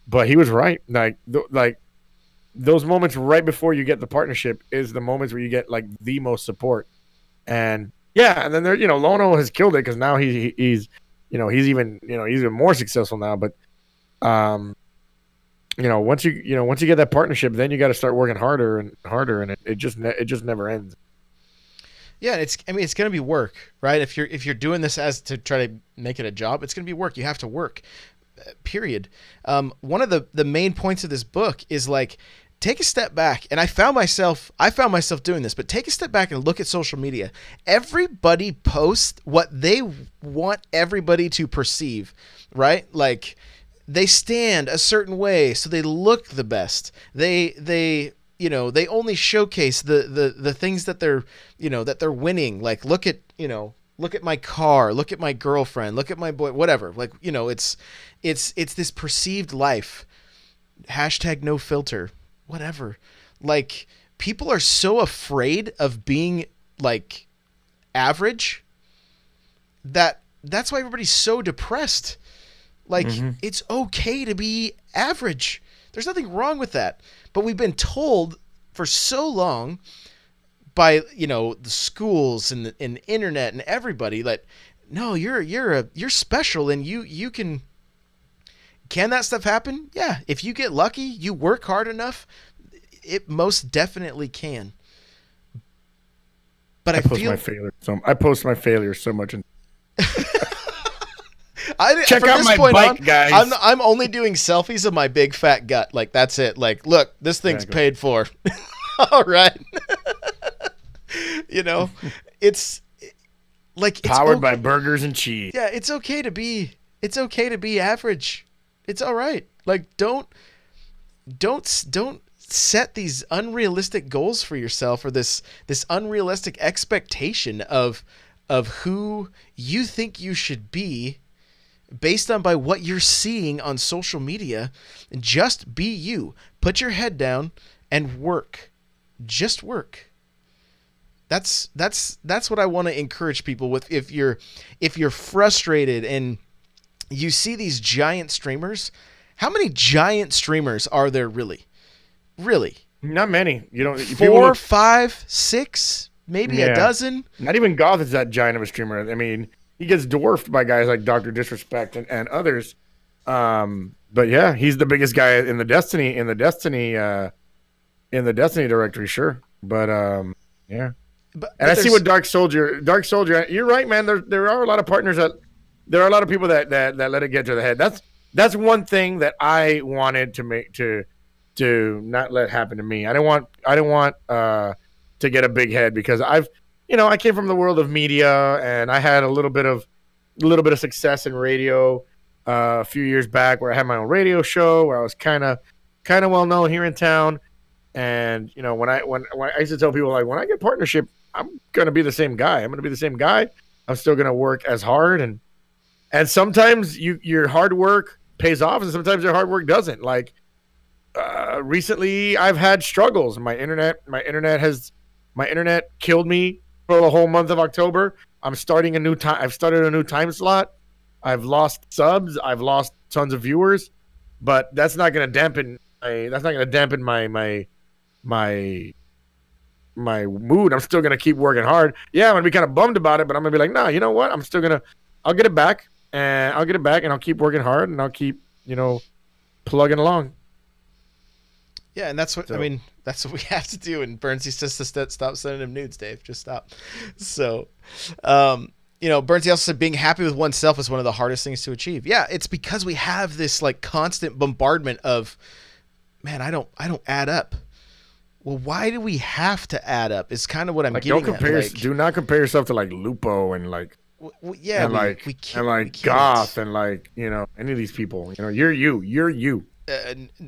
S2: But he was right. Like those moments right before you get the partnership is the moments where you get like the most support. And yeah, and then there, Lono has killed it, because now he's even more successful now. But once you get that partnership, then you got to start working harder and harder, and it just never ends.
S1: Yeah, it's going to be work, right? If you're doing this as to try to make it a job, it's going to be work. You have to work. Period. One of the main points of this book is like, take a step back. And I found myself doing this, but take a step back and look at social media. Everybody posts what they want everybody to perceive, right? Like, they stand a certain way so they look the best. They only showcase the things that they're winning. Like, look at my car, look at my girlfriend, look at my boy, whatever. Like, it's this perceived life. Hashtag no filter, whatever. Like, people are so afraid of being like average that's why everybody's so depressed. Like, It's okay to be average. There's nothing wrong with that. But we've been told for so long by, the schools and the internet and everybody that, no, you're special, and you can that stuff happen? Yeah. If you get lucky, you work hard enough, it most definitely can. But I post my failures so much. Check out my bike, guys. I'm only doing selfies of my big fat gut. Like, that's it. Like, look, this thing's paid for. All right. It's like,
S2: powered by burgers and cheese.
S1: Yeah, it's okay to be average. It's all right. Like, don't set these unrealistic goals for yourself, or this unrealistic expectation of who you think you should be based on by what you're seeing on social media. Just be you. Put your head down and work. Just work. That's what I want to encourage people with. If you're frustrated and you see these giant streamers, how many giant streamers are there really? Really?
S2: Not many. You don't. People
S1: Four,
S2: look.
S1: five, six, maybe a
S2: Yeah.
S1: dozen.
S2: Not even Goth is that giant of a streamer. I mean, he gets dwarfed by guys like Doctor Disrespect and others. But yeah, he's the biggest guy in the Destiny directory, sure. But yeah.
S1: But
S2: And I see what Dark Soldier. You're right, man. There are a lot of partners there are a lot of people that let it get to the head. That's one thing that I wanted to make to not let happen to me. I don't want to get a big head because I came from the world of media and I had a little bit of success in radio a few years back where I had my own radio show where I was kind of well known here in town. And when I used to tell people, like, when I get partnership, I'm gonna be the same guy. I'm still gonna work as hard, and sometimes your hard work pays off, and sometimes your hard work doesn't. Like recently, I've had struggles. My internet killed me for the whole month of October. I've started a new time slot. I've lost subs. I've lost tons of viewers, but that's not gonna dampen my mood. I'm still gonna keep working hard. Yeah, I'm gonna be kind of bummed about it, but I'm gonna be like, no, you know what? I'll get it back, and I'll keep working hard, and I'll keep plugging along.
S1: Yeah, and that's what that's what we have to do. And Bernsey says to stop sending him nudes, Dave. Just stop. So, Bernsey also said being happy with oneself is one of the hardest things to achieve. Yeah, it's because we have this like constant bombardment of, man, I don't add up. Well, why do we have to add up? Is kind of what I'm getting at.
S2: Do not compare yourself to like Lupo and like
S1: yeah,
S2: and
S1: we can't,
S2: and like Goth and like any of these people. You're you.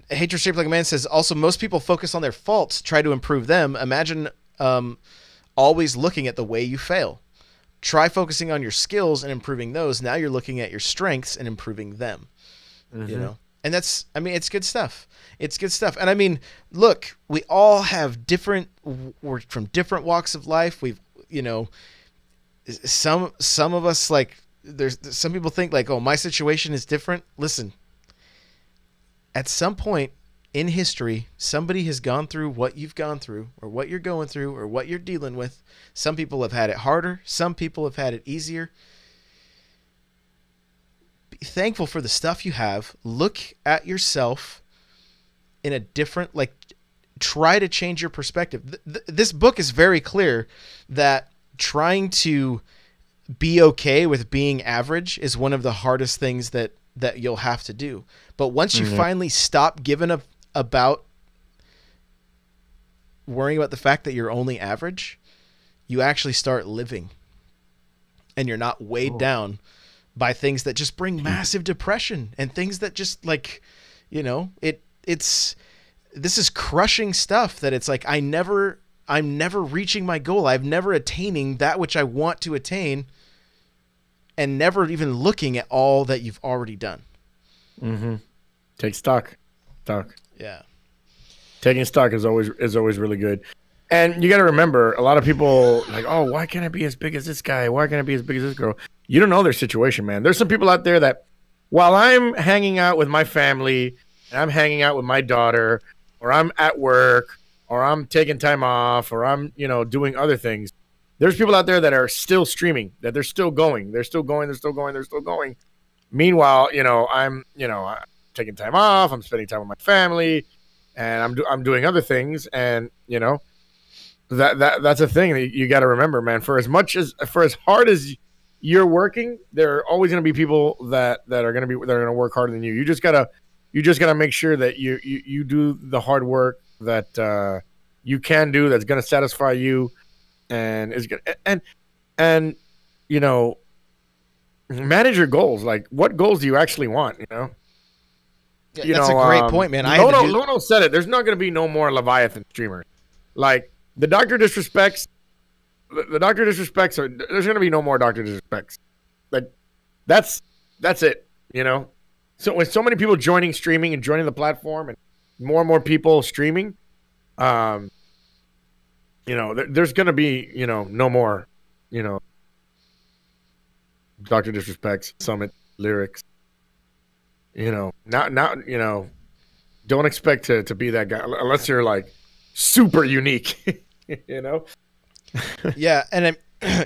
S1: Hatred Shaped Like a Man says also most people focus on their faults, try to improve them. Imagine always looking at the way you fail. Try focusing on your skills and improving those. Now you're looking at your strengths and improving them.
S2: Mm-hmm.
S1: And it's good stuff. It's good stuff. And I mean, look, we all have we're from different walks of life. We've, some of us, like, there's some people think like, oh, my situation is different. Listen, at some point in history, somebody has gone through what you've gone through or what you're going through or what you're dealing with. Some people have had it harder. Some people have had it easier. Be thankful for the stuff you have. Look at yourself in a different, like, try to change your perspective. This book is very clear that trying to be okay with being average is one of the hardest things that you'll have to do. But once you finally stop giving up about worrying about the fact that you're only average, you actually start living, and you're not weighed down by things that just bring massive depression and things that just, like, this is crushing stuff that it's like, I'm never reaching my goal. I'm never attaining that which I want to attain, and never even looking at all that you've already done.
S2: Mm-hmm. Take stock.
S1: Yeah.
S2: Taking stock is always really good. And you got to remember, a lot of people like, oh, why can't I be as big as this guy? Why can't I be as big as this girl? You don't know their situation, man. There's some people out there that while I'm hanging out with my family and I'm hanging out with my daughter, or I'm at work, or I'm taking time off, or I'm, doing other things, there's people out there that are still streaming, that they're still going. Meanwhile, I'm taking time off, I'm spending time with my family, and I'm doing other things, and that's a thing that you got to remember, man. For as hard as you're working, there are always going to be people that are going to work harder than you. You just gotta make sure that you do the hard work that you can do, that's going to satisfy you, and is going and manage your goals. Like, what goals do you actually want?
S1: Yeah, that's a great point, man.
S2: Lono said it. There's not going to be no more Leviathan streamers. Like, the Dr. Disrespects. The Dr. Disrespects are. There's going to be no more Dr. Disrespects. Like, that's it. So with so many people streaming and joining the platform, and more people streaming, there's going to be no more Dr. Disrespects, Summit, Lyrics. Now don't expect to be that guy unless you're like super unique. You know?
S1: Yeah, and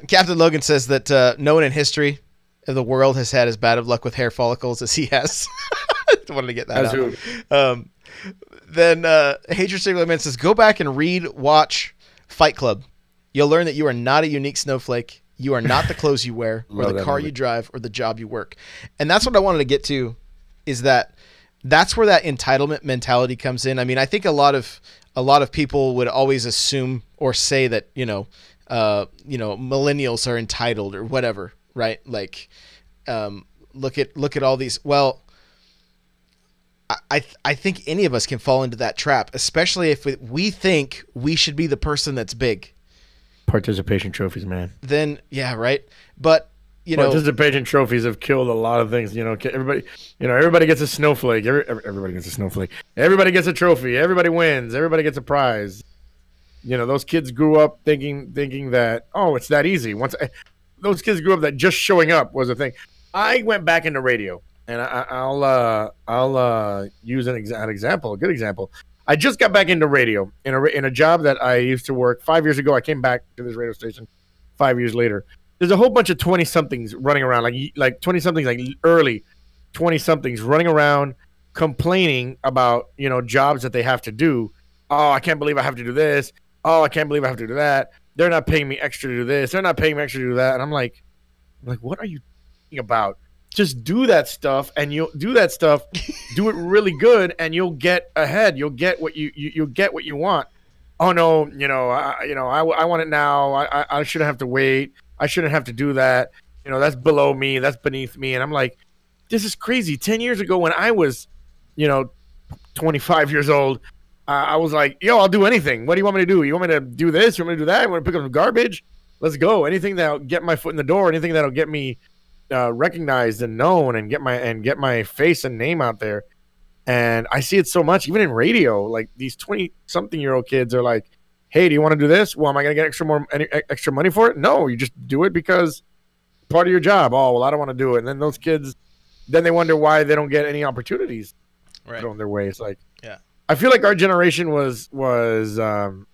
S1: Captain Logan says that no one in history of the world has had as bad of luck with hair follicles as he has. Wanted to get that
S2: As
S1: out.
S2: who?
S1: Then Hatred Singular Man says, go back and watch Fight Club. You'll learn that you are not a unique snowflake. You are not the clothes you wear, or
S2: Love
S1: the
S2: that
S1: car
S2: movie.
S1: you drive, or the job you work. And that's what I wanted to get to, is that's where that entitlement mentality comes in. I mean, I think a lot of people would always assume or say that, millennials are entitled or whatever, right? Like, look at all these. Well, I think any of us can fall into that trap, especially if we think we should be the person that's big.
S2: Participation trophies, man.
S1: Then yeah, right. But
S2: participation trophies have killed a lot of things. Everybody gets a snowflake. Everybody gets a snowflake. Everybody gets a trophy. Everybody wins. Everybody gets a prize. Those kids grew up thinking that, oh, it's that easy. Those kids grew up that just showing up was a thing. I went back into radio, and I'll use an example, a good example. I just got back into radio in a job that I used to work 5 years ago. I came back to this radio station 5 years later. There's a whole bunch of 20-somethings running around, like 20-somethings, like early 20-somethings running around complaining about, jobs that they have to do. Oh, I can't believe I have to do this. Oh, I can't believe I have to do that. They're not paying me extra to do this. They're not paying me extra to do that. And I'm like, what are you thinking about? Just do that stuff, and you'll do that stuff. Do it really good, and you'll get ahead. You'll get what you'll get what you want. Oh no, I want it now. I shouldn't have to wait. I shouldn't have to do that. That's below me. That's beneath me. And I'm like, this is crazy. 10 years ago, when I was, 25 years old, I was like, yo, I'll do anything. What do you want me to do? You want me to do this? You want me to do that? You want to pick up some garbage? Let's go. Anything that'll get my foot in the door. Anything that'll get me recognized and known, and get my face and name out there. And I see it so much, even in radio. Like, these 20-something-year-old kids are like, hey, do you want to do this? Well, am I going to get extra money for it? No, you just do it because part of your job. Oh, well, I don't want to do it. And then those kids, then they wonder why they don't get any opportunities thrown their way. It's like,
S1: yeah,
S2: I feel like our generation was well,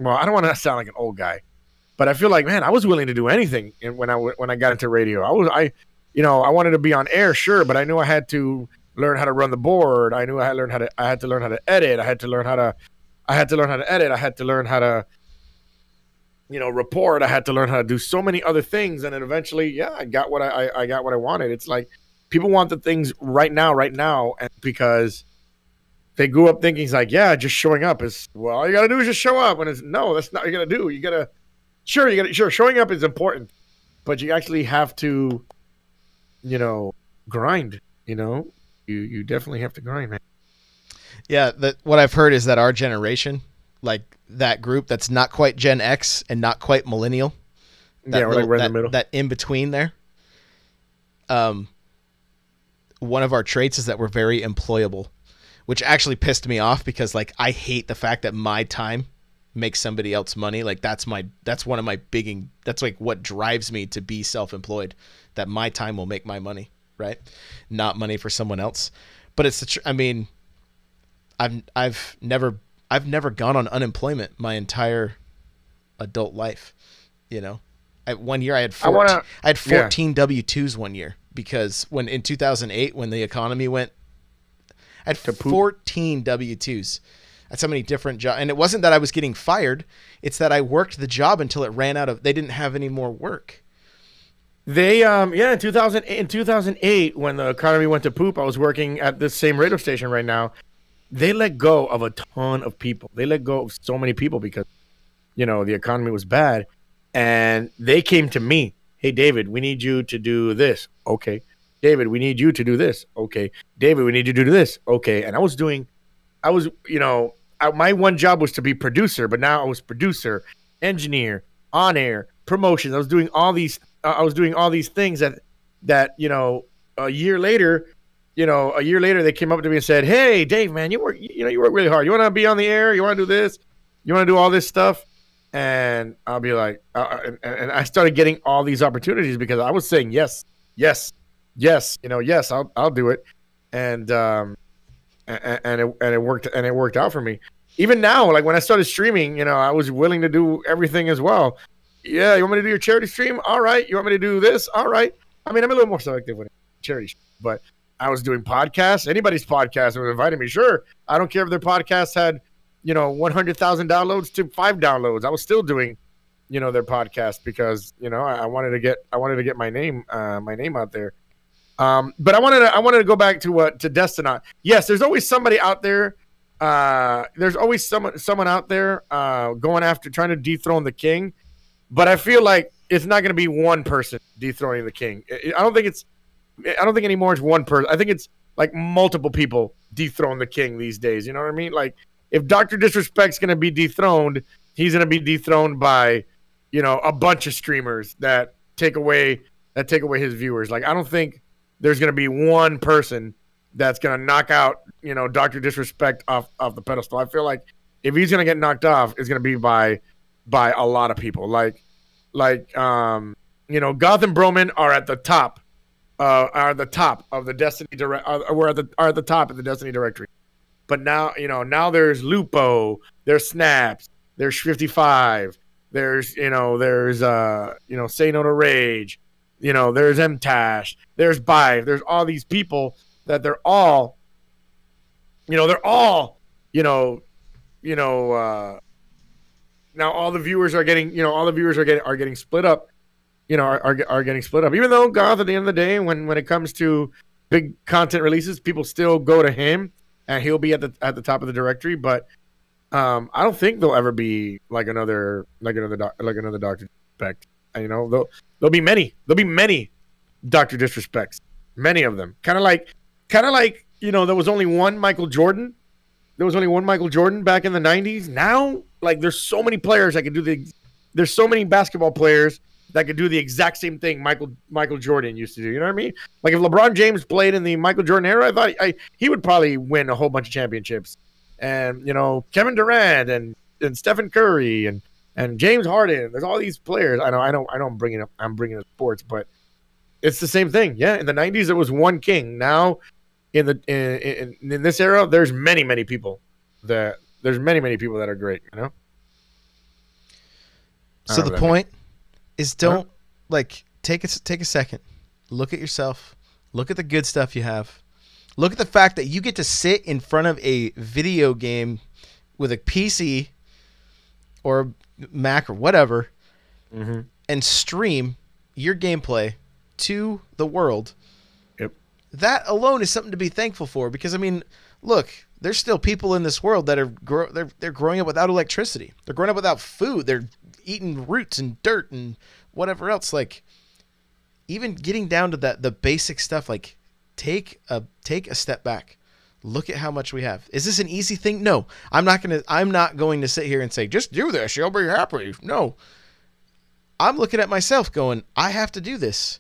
S2: I don't want to sound like an old guy, but I feel like, man, I was willing to do anything when I got into radio. I wanted to be on air, sure, but I knew I had to learn how to run the board. I knew I had to learn how to edit. I had to learn how to edit. I had to learn how to, report. I had to learn how to do so many other things. And then eventually, I got what I got what I wanted. It's like, people want the things right now. And because they grew up thinking, it's like, yeah, just showing up is, well, all you got to do is just show up. And it's, no, that's not what you got to do. You got to, sure, showing up is important, but you actually have to, grind, you definitely have to grind, man.
S1: Yeah, what I've heard is that our generation, like that group that's not quite Gen X and not quite millennial,
S2: we're like right in the middle.
S1: That in between there. One of our traits is that we're very employable, which actually pissed me off because, like, I hate the fact that my time makes somebody else money. Like, that's one of my that's like what drives me to be self-employed, that my time will make my money, right? Not money for someone else. But it's I mean, I've never gone on unemployment my entire adult life. One year I had 14 W-2s one year, because in 2008, when the economy went, I had 14 W-2s. That's how many different jobs. And it wasn't that I was getting fired. It's that I worked the job until it ran out of, they didn't have any more work.
S2: They, in 2008, when the economy went to poop, I was working at this same radio station right now. They let go of a ton of people. They let go of so many people because, the economy was bad. And they came to me. Hey, David, we need you to do this. Okay. David, we need you to do this. Okay. David, we need you to do this. Okay. And my one job was to be producer, but now I was producer, engineer, on air, promotions. I was doing all these things that a year later they came up to me and said, "Hey, Dave, man, you work really hard. You want to be on the air? You want to do this? You want to do all this stuff?" And I'll be like, and I started getting all these opportunities because I was saying yes, I'll do it, and it worked out for me. even now, like when I started streaming, I was willing to do everything as well. Yeah, you want me to do your charity stream? All right. You want me to do this? All right. I mean, I'm a little more selective with charity stream, but I was doing podcasts. Anybody's podcast was inviting me. Sure. I don't care if their podcast had, 100,000 downloads to 5 downloads. I was still doing, their podcast because, I wanted to get my name out there. But I wanted to go back to Destinot. Yes, there's always somebody out there. There's always someone out there going after trying to dethrone the king. But I feel like it's not going to be one person dethroning the king. I don't think anymore it's one person. I think it's like multiple people dethrone the king these days. You know what I mean? Like if Dr. Disrespect's going to be dethroned, he's going to be dethroned by, a bunch of streamers that take away his viewers. Like I don't think there's going to be one person that's going to knock out, Dr. Disrespect off the pedestal. I feel like if he's going to get knocked off, it's going to be by a lot of people. Like Goth and Broman are at the top. Are the top of the Destiny are at the top of the Destiny directory. But now, now there's Lupo, there's Snaps, there's 55, there's Say No to Rage, there's MTash, there's Bive, there's all these people that they're all now all the viewers are getting, are getting split up, are getting split up. Even though Goth, at the end of the day, when it comes to big content releases, people still go to him, and he'll be at the top of the directory. But I don't think there'll ever be like another Dr. Disrespect. There'll be many Dr. Disrespects, many of them. Kind of like there was only one Michael Jordan. There was only one Michael Jordan back in the 90s. Now, like, there's so many players that could do there's so many basketball players that could do the exact same thing Michael Jordan used to do. You know what I mean? Like, if LeBron James played in the Michael Jordan era, I thought he would probably win a whole bunch of championships. And, Kevin Durant and Stephen Curry and James Harden. There's all these players. I know I'm bringing up sports, but it's the same thing. Yeah, in the 90s, there was one king. Now, in this era, there's many people that are great.
S1: So the point is, don't take a second, look at yourself, look at the good stuff you have, look at the fact that you get to sit in front of a video game with a PC or a Mac or whatever, and stream your gameplay to the world. That alone is something to be thankful for, because, I mean, look, there's still people in this world that are they're growing up without electricity. They're growing up without food. They're eating roots and dirt and whatever else. Like, even getting down to the basic stuff, like take a step back. Look at how much we have. Is this an easy thing? No. I'm not going to sit here and say, just do this, you'll be happy. No. I'm looking at myself going, I have to do this.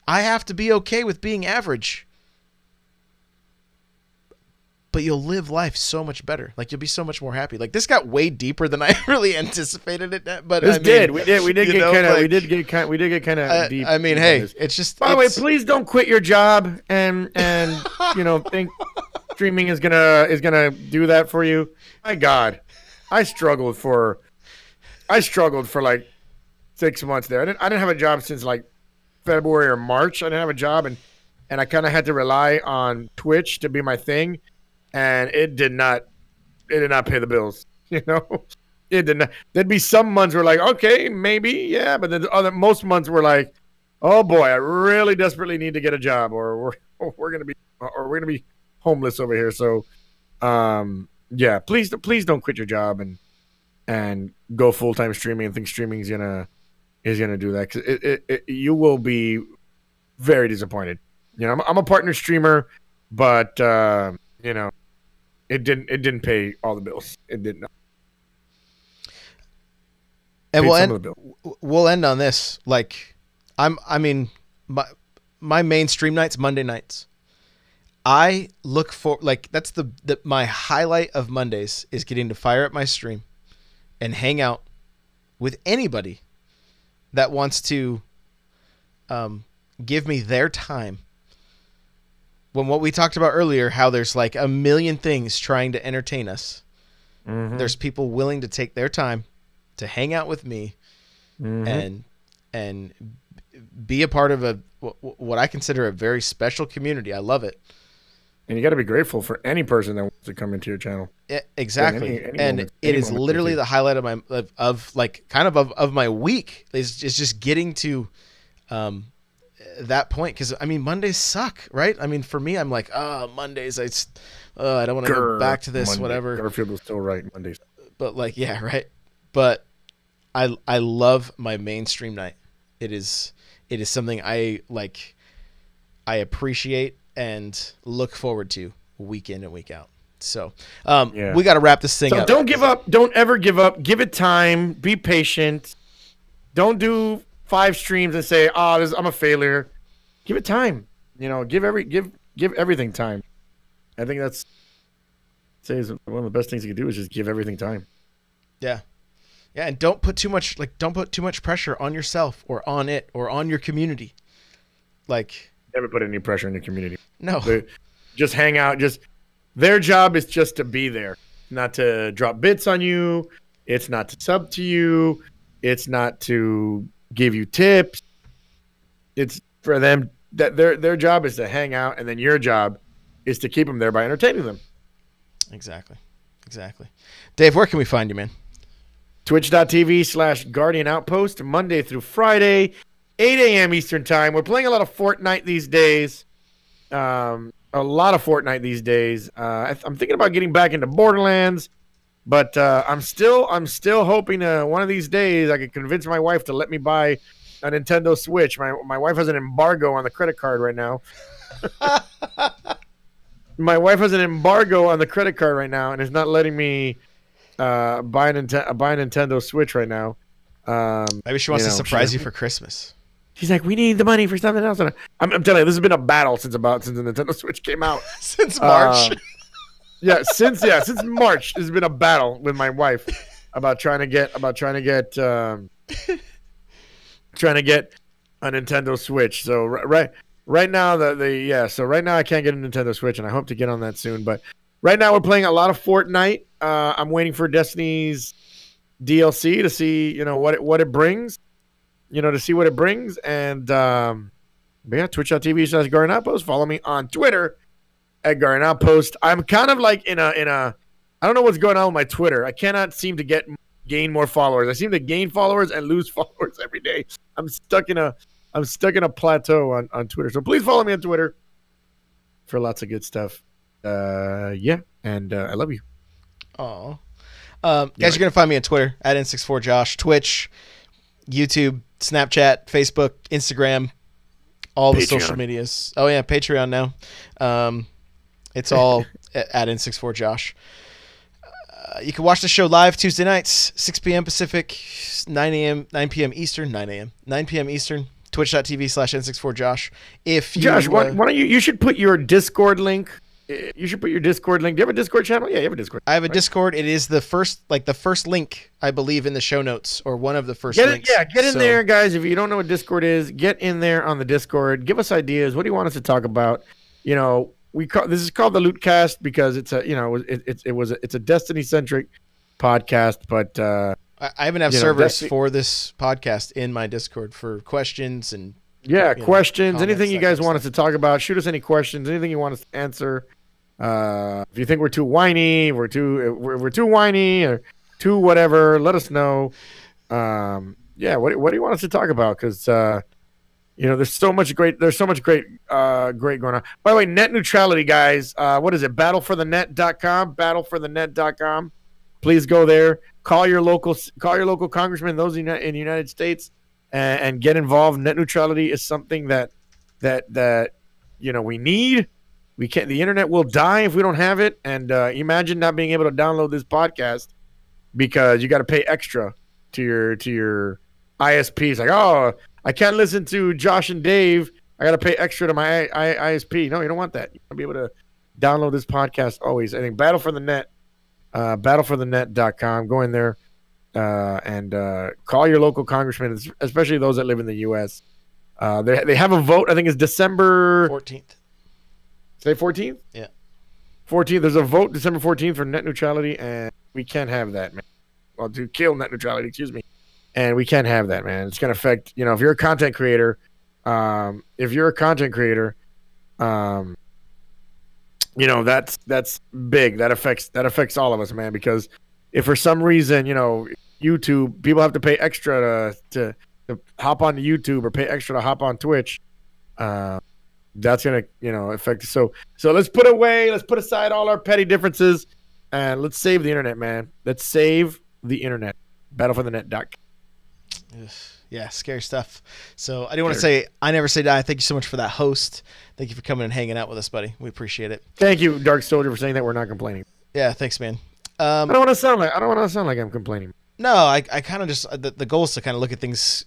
S1: I have to be okay with being average. But you'll live life so much better. Like, you'll be so much more happy. Like, this got way deeper than I really anticipated it. But we did get kind of deep. I mean, hey, it's just.
S2: By the way, please don't quit your job and think streaming is gonna do that for you. My God, I struggled for like 6 months there. I didn't have a job since like February or March. I didn't have a job, and I kind of had to rely on Twitch to be my thing. And it did not pay the bills. It did not. There'd be some months where like, okay, maybe, yeah, but then most months were like, oh boy, I really desperately need to get a job, or we're gonna be homeless over here. So, yeah, please don't quit your job and go full time streaming and think streaming is gonna do that, because you will be very disappointed. I'm a partner streamer, but it didn't pay all the bills. It did not.
S1: And we'll end on this. Like, my main stream nights, Monday nights. I look for, like, that's my highlight of Mondays is getting to fire up my stream and hang out with anybody that wants to give me their time. When what we talked about earlier, how there's like a million things trying to entertain us, There's people willing to take their time to hang out with me and be a part of what I consider a very special community. I love it.
S2: And you got to be grateful for any person that wants to come into your channel.
S1: Exactly. And it is literally the highlight of my of my week is just getting to that point, because I mean Mondays suck, right? I mean for me, I'm like, Mondays, I don't want to go back to this. Monday. Whatever.
S2: Garfield was still right. Mondays,
S1: but like, yeah, right. But I love my mainstream night. It is something I like. I appreciate and look forward to week in and week out. So we got to wrap this thing up.
S2: Don't give up. Don't ever give up. Give it time. Be patient. Don't do 5 streams and say, I'm a failure. Give it time. Give everything time. I think that's one of the best things you can do is just give everything time.
S1: Yeah. Yeah, and don't put too much pressure on yourself or on it or on your community. Like,
S2: never put any pressure on your community.
S1: No.
S2: Just hang out. Their job is just to be there, not to drop bits on you. It's not to sub to you. It's not to give you tips. It's for them that their job is to hang out, and then your job is to keep them there by entertaining them.
S1: Exactly. Dave, where can we find you, man?
S2: Twitch.tv/Guardian Outpost, Monday through Friday, 8 a.m. Eastern time. We're playing a lot of Fortnite these days. I'm thinking about getting back into Borderlands, but I'm still hoping one of these days I can convince my wife to let me buy a Nintendo Switch. My wife has an embargo on the credit card right now. My wife has an embargo on the credit card right now and is not letting me buy a Nintendo Switch right now.
S1: Maybe she wants to surprise you for Christmas.
S2: She's like, we need the money for something else. I'm telling you, this has been a battle since the Nintendo Switch came out.
S1: Since March.
S2: Since March, it's been a battle with my wife about trying to get a Nintendo Switch. So right now right now I can't get a Nintendo Switch, and I hope to get on that soon. But right now we're playing a lot of Fortnite. I'm waiting for Destiny's DLC to see what it brings. To see what it brings. And Twitch.tv/Guardian Outpost. Follow me on Twitter at Guardian Outpost. I'm kind of like in a I don't know what's going on with my Twitter. I cannot seem to gain more followers. I seem to gain followers and lose followers every day. I'm stuck in a plateau on Twitter. So please follow me on Twitter for lots of good stuff. And I love you.
S1: Aw. Guys, you're going to find me on Twitter at N64Josh, Twitch, YouTube, Snapchat, Facebook, Instagram, all the social medias. Oh, yeah, Patreon now. It's all at N64Josh. You can watch the show live Tuesday nights, 6 p.m. Pacific, 9 p.m. Eastern, 9 p.m. Eastern, twitch.tv/N64Josh.
S2: Josh, why don't you should put your Discord link. You should put your Discord link. Do you have a Discord channel? Yeah, you have a Discord.
S1: I have a Discord. It is the first link, I believe, in the show notes, or one of the first links.
S2: Get in there, guys. If you don't know what Discord is, get in there on the Discord. Give us ideas. What do you want us to talk about? This is called the Lootcast because it's a Destiny centric podcast, but
S1: I even have servers for this podcast in my Discord for questions and
S2: questions. Anything you guys want us to talk about, shoot us any questions. Anything you want us to answer. If you think we're too whiny, we're too whiny or too whatever, let us know. What do you want us to talk about? Because there's so much great going on. By the way, net neutrality, guys. What is it? Battleforthenet.com. Please go there. Call your local congressman, those in the United States, and get involved. Net neutrality is something that we need. We can't. The internet will die if we don't have it. And imagine not being able to download this podcast because you got to pay extra to your ISP. It's like, oh, I can't listen to Josh and Dave. I got to pay extra to my ISP. No, you don't want that. You want to be able to download this podcast always. I think Battle for the Net, battleforthenet.com. Go in there and call your local congressman, especially those that live in the U.S. They have a vote. I think it's December
S1: 14th.
S2: Say 14th?
S1: Yeah.
S2: 14th. There's a vote December 14th for net neutrality, and we can't have that, man. Well, to kill net neutrality, excuse me. And we can't have that, man. It's going to affect, if you're a content creator, um, that's big. That affects all of us, man. Because if for some reason, YouTube, people have to pay extra to hop on YouTube or pay extra to hop on Twitch, that's gonna, affect. So let's put aside all our petty differences, and let's save the internet, man. Let's save the internet. Battleforthenet.com.
S1: Yeah, scary stuff. So I do want to say, I never say die. Thank you so much for that host. Thank you for coming and hanging out with us, buddy. We appreciate it.
S2: Thank you, Dark Soldier, for saying that we're not complaining.
S1: Yeah, thanks, man.
S2: I don't want to sound like I'm complaining.
S1: No, I kind of just the goal is to kind of look at things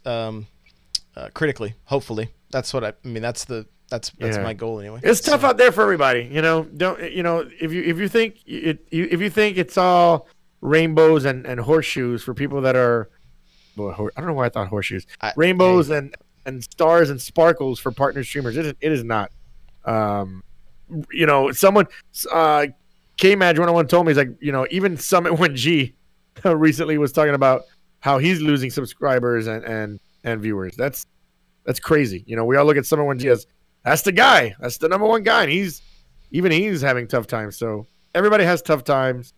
S1: critically. Hopefully, that's what I mean. That's my goal anyway.
S2: It's tough out there for everybody. If you think it's all rainbows and horseshoes for people that are. Boy, I don't know why I thought horseshoes. Rainbows and stars and sparkles for partner streamers. It is not. Someone K-Madge 101 told me, he's like, even Summit 1G recently was talking about how he's losing subscribers and viewers. That's crazy. We all look at Summit 1G as that's the guy. That's the number one guy. And he's having tough times. So everybody has tough times.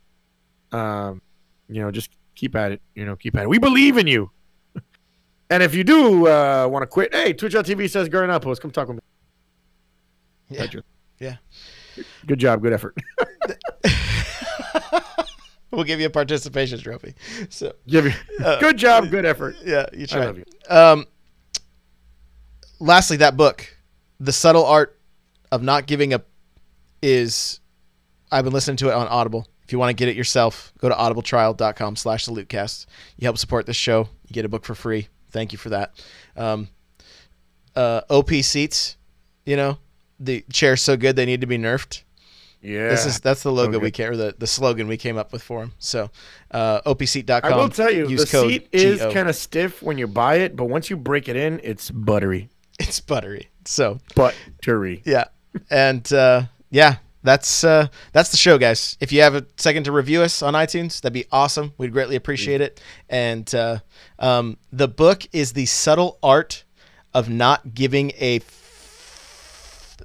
S2: Just keep at it. Keep at it. We believe in you. And if you do want to quit, hey, Twitch.tv says Garen Outpost. Come talk with me.
S1: Yeah.
S2: Good job. Good effort.
S1: We'll give you a participation trophy. So
S2: good job. Good effort.
S1: Yeah, you tried.
S2: I love you.
S1: Lastly, that book, The Subtle Art of Not Giving Up, I've been listening to it on Audible. If you want to get it yourself, go to audibletrial.com/thelootcast. You help support this show. You get a book for free. Thank you for that. OP seats, the chair's so good they need to be nerfed.
S2: Yeah.
S1: That's the logo the slogan we came up with for him. So opseat.com.
S2: I will tell you, the seat is kind of stiff when you buy it, but once you break it in, it's buttery.
S1: It's buttery. So
S2: buttery.
S1: Yeah. And that's the show, guys. If you have a second to review us on iTunes, that'd be awesome. We'd greatly appreciate it. And the book is The Subtle Art of Not Giving a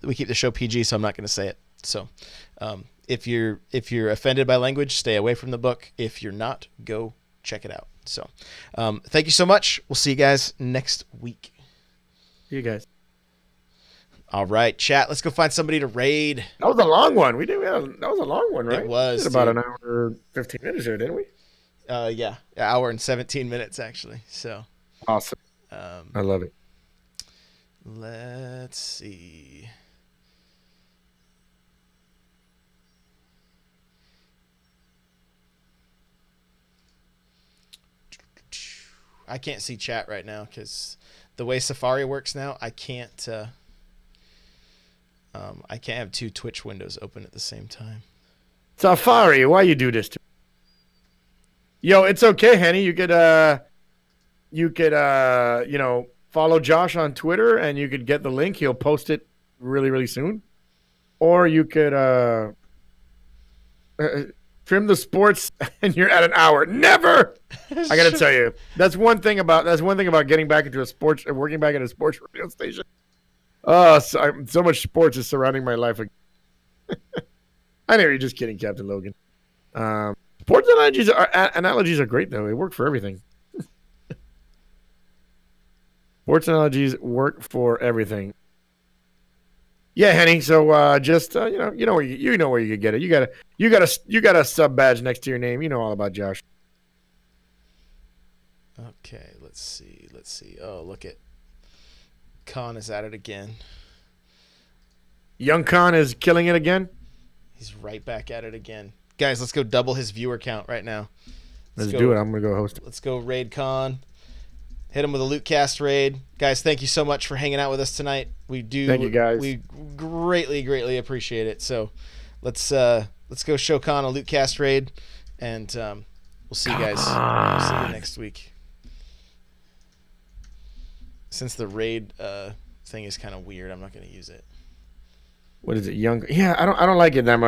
S1: we keep the show PG, so I'm not going to say it. So if you're offended by language, stay away from the book. If you're not, go check it out. So thank you so much. We'll see you guys next week.
S2: See you guys.
S1: All right, chat. Let's go find somebody to raid.
S2: That was a long one. That was a long one, right?
S1: It was.
S2: We did about an hour, 15 minutes here, didn't we?
S1: Yeah, an hour and 17 minutes actually. So
S2: awesome. I love it.
S1: Let's see. I can't see chat right now because the way Safari works now, I can't have two Twitch windows open at the same time.
S2: Safari, why you do this to me? Yo, it's okay, Henny. You could follow Josh on Twitter and you could get the link. He'll post it really, really soon. Or you could trim the sports and you're at an hour. Never. I got to tell you, that's one thing about getting back into working back at a sports radio station. Oh, so much sports is surrounding my life. I know you're just kidding, Captain Logan. Sports analogies are great, though. They work for everything. Sports analogies work for everything. Yeah, Henny. So just you know where you could get it. You got a sub badge next to your name. You know all about Josh.
S1: Okay, let's see. Oh, look at Khan is at it again.
S2: Young Khan is killing it again.
S1: He's right back at it again. Guys, let's go double his viewer count right now.
S2: Let's do it. I'm going to go host it.
S1: Let's go raid Khan. Hit him with a Lootcast raid. Guys, thank you so much for hanging out with us tonight. We do.
S2: Thank you, guys.
S1: We greatly, greatly appreciate it. So let's go show Khan a Lootcast raid, and we'll see you guys. We'll see you next week. Since the raid thing is kind of weird, I'm not going to use it.
S2: What is it? Young? Yeah, I don't like it that much.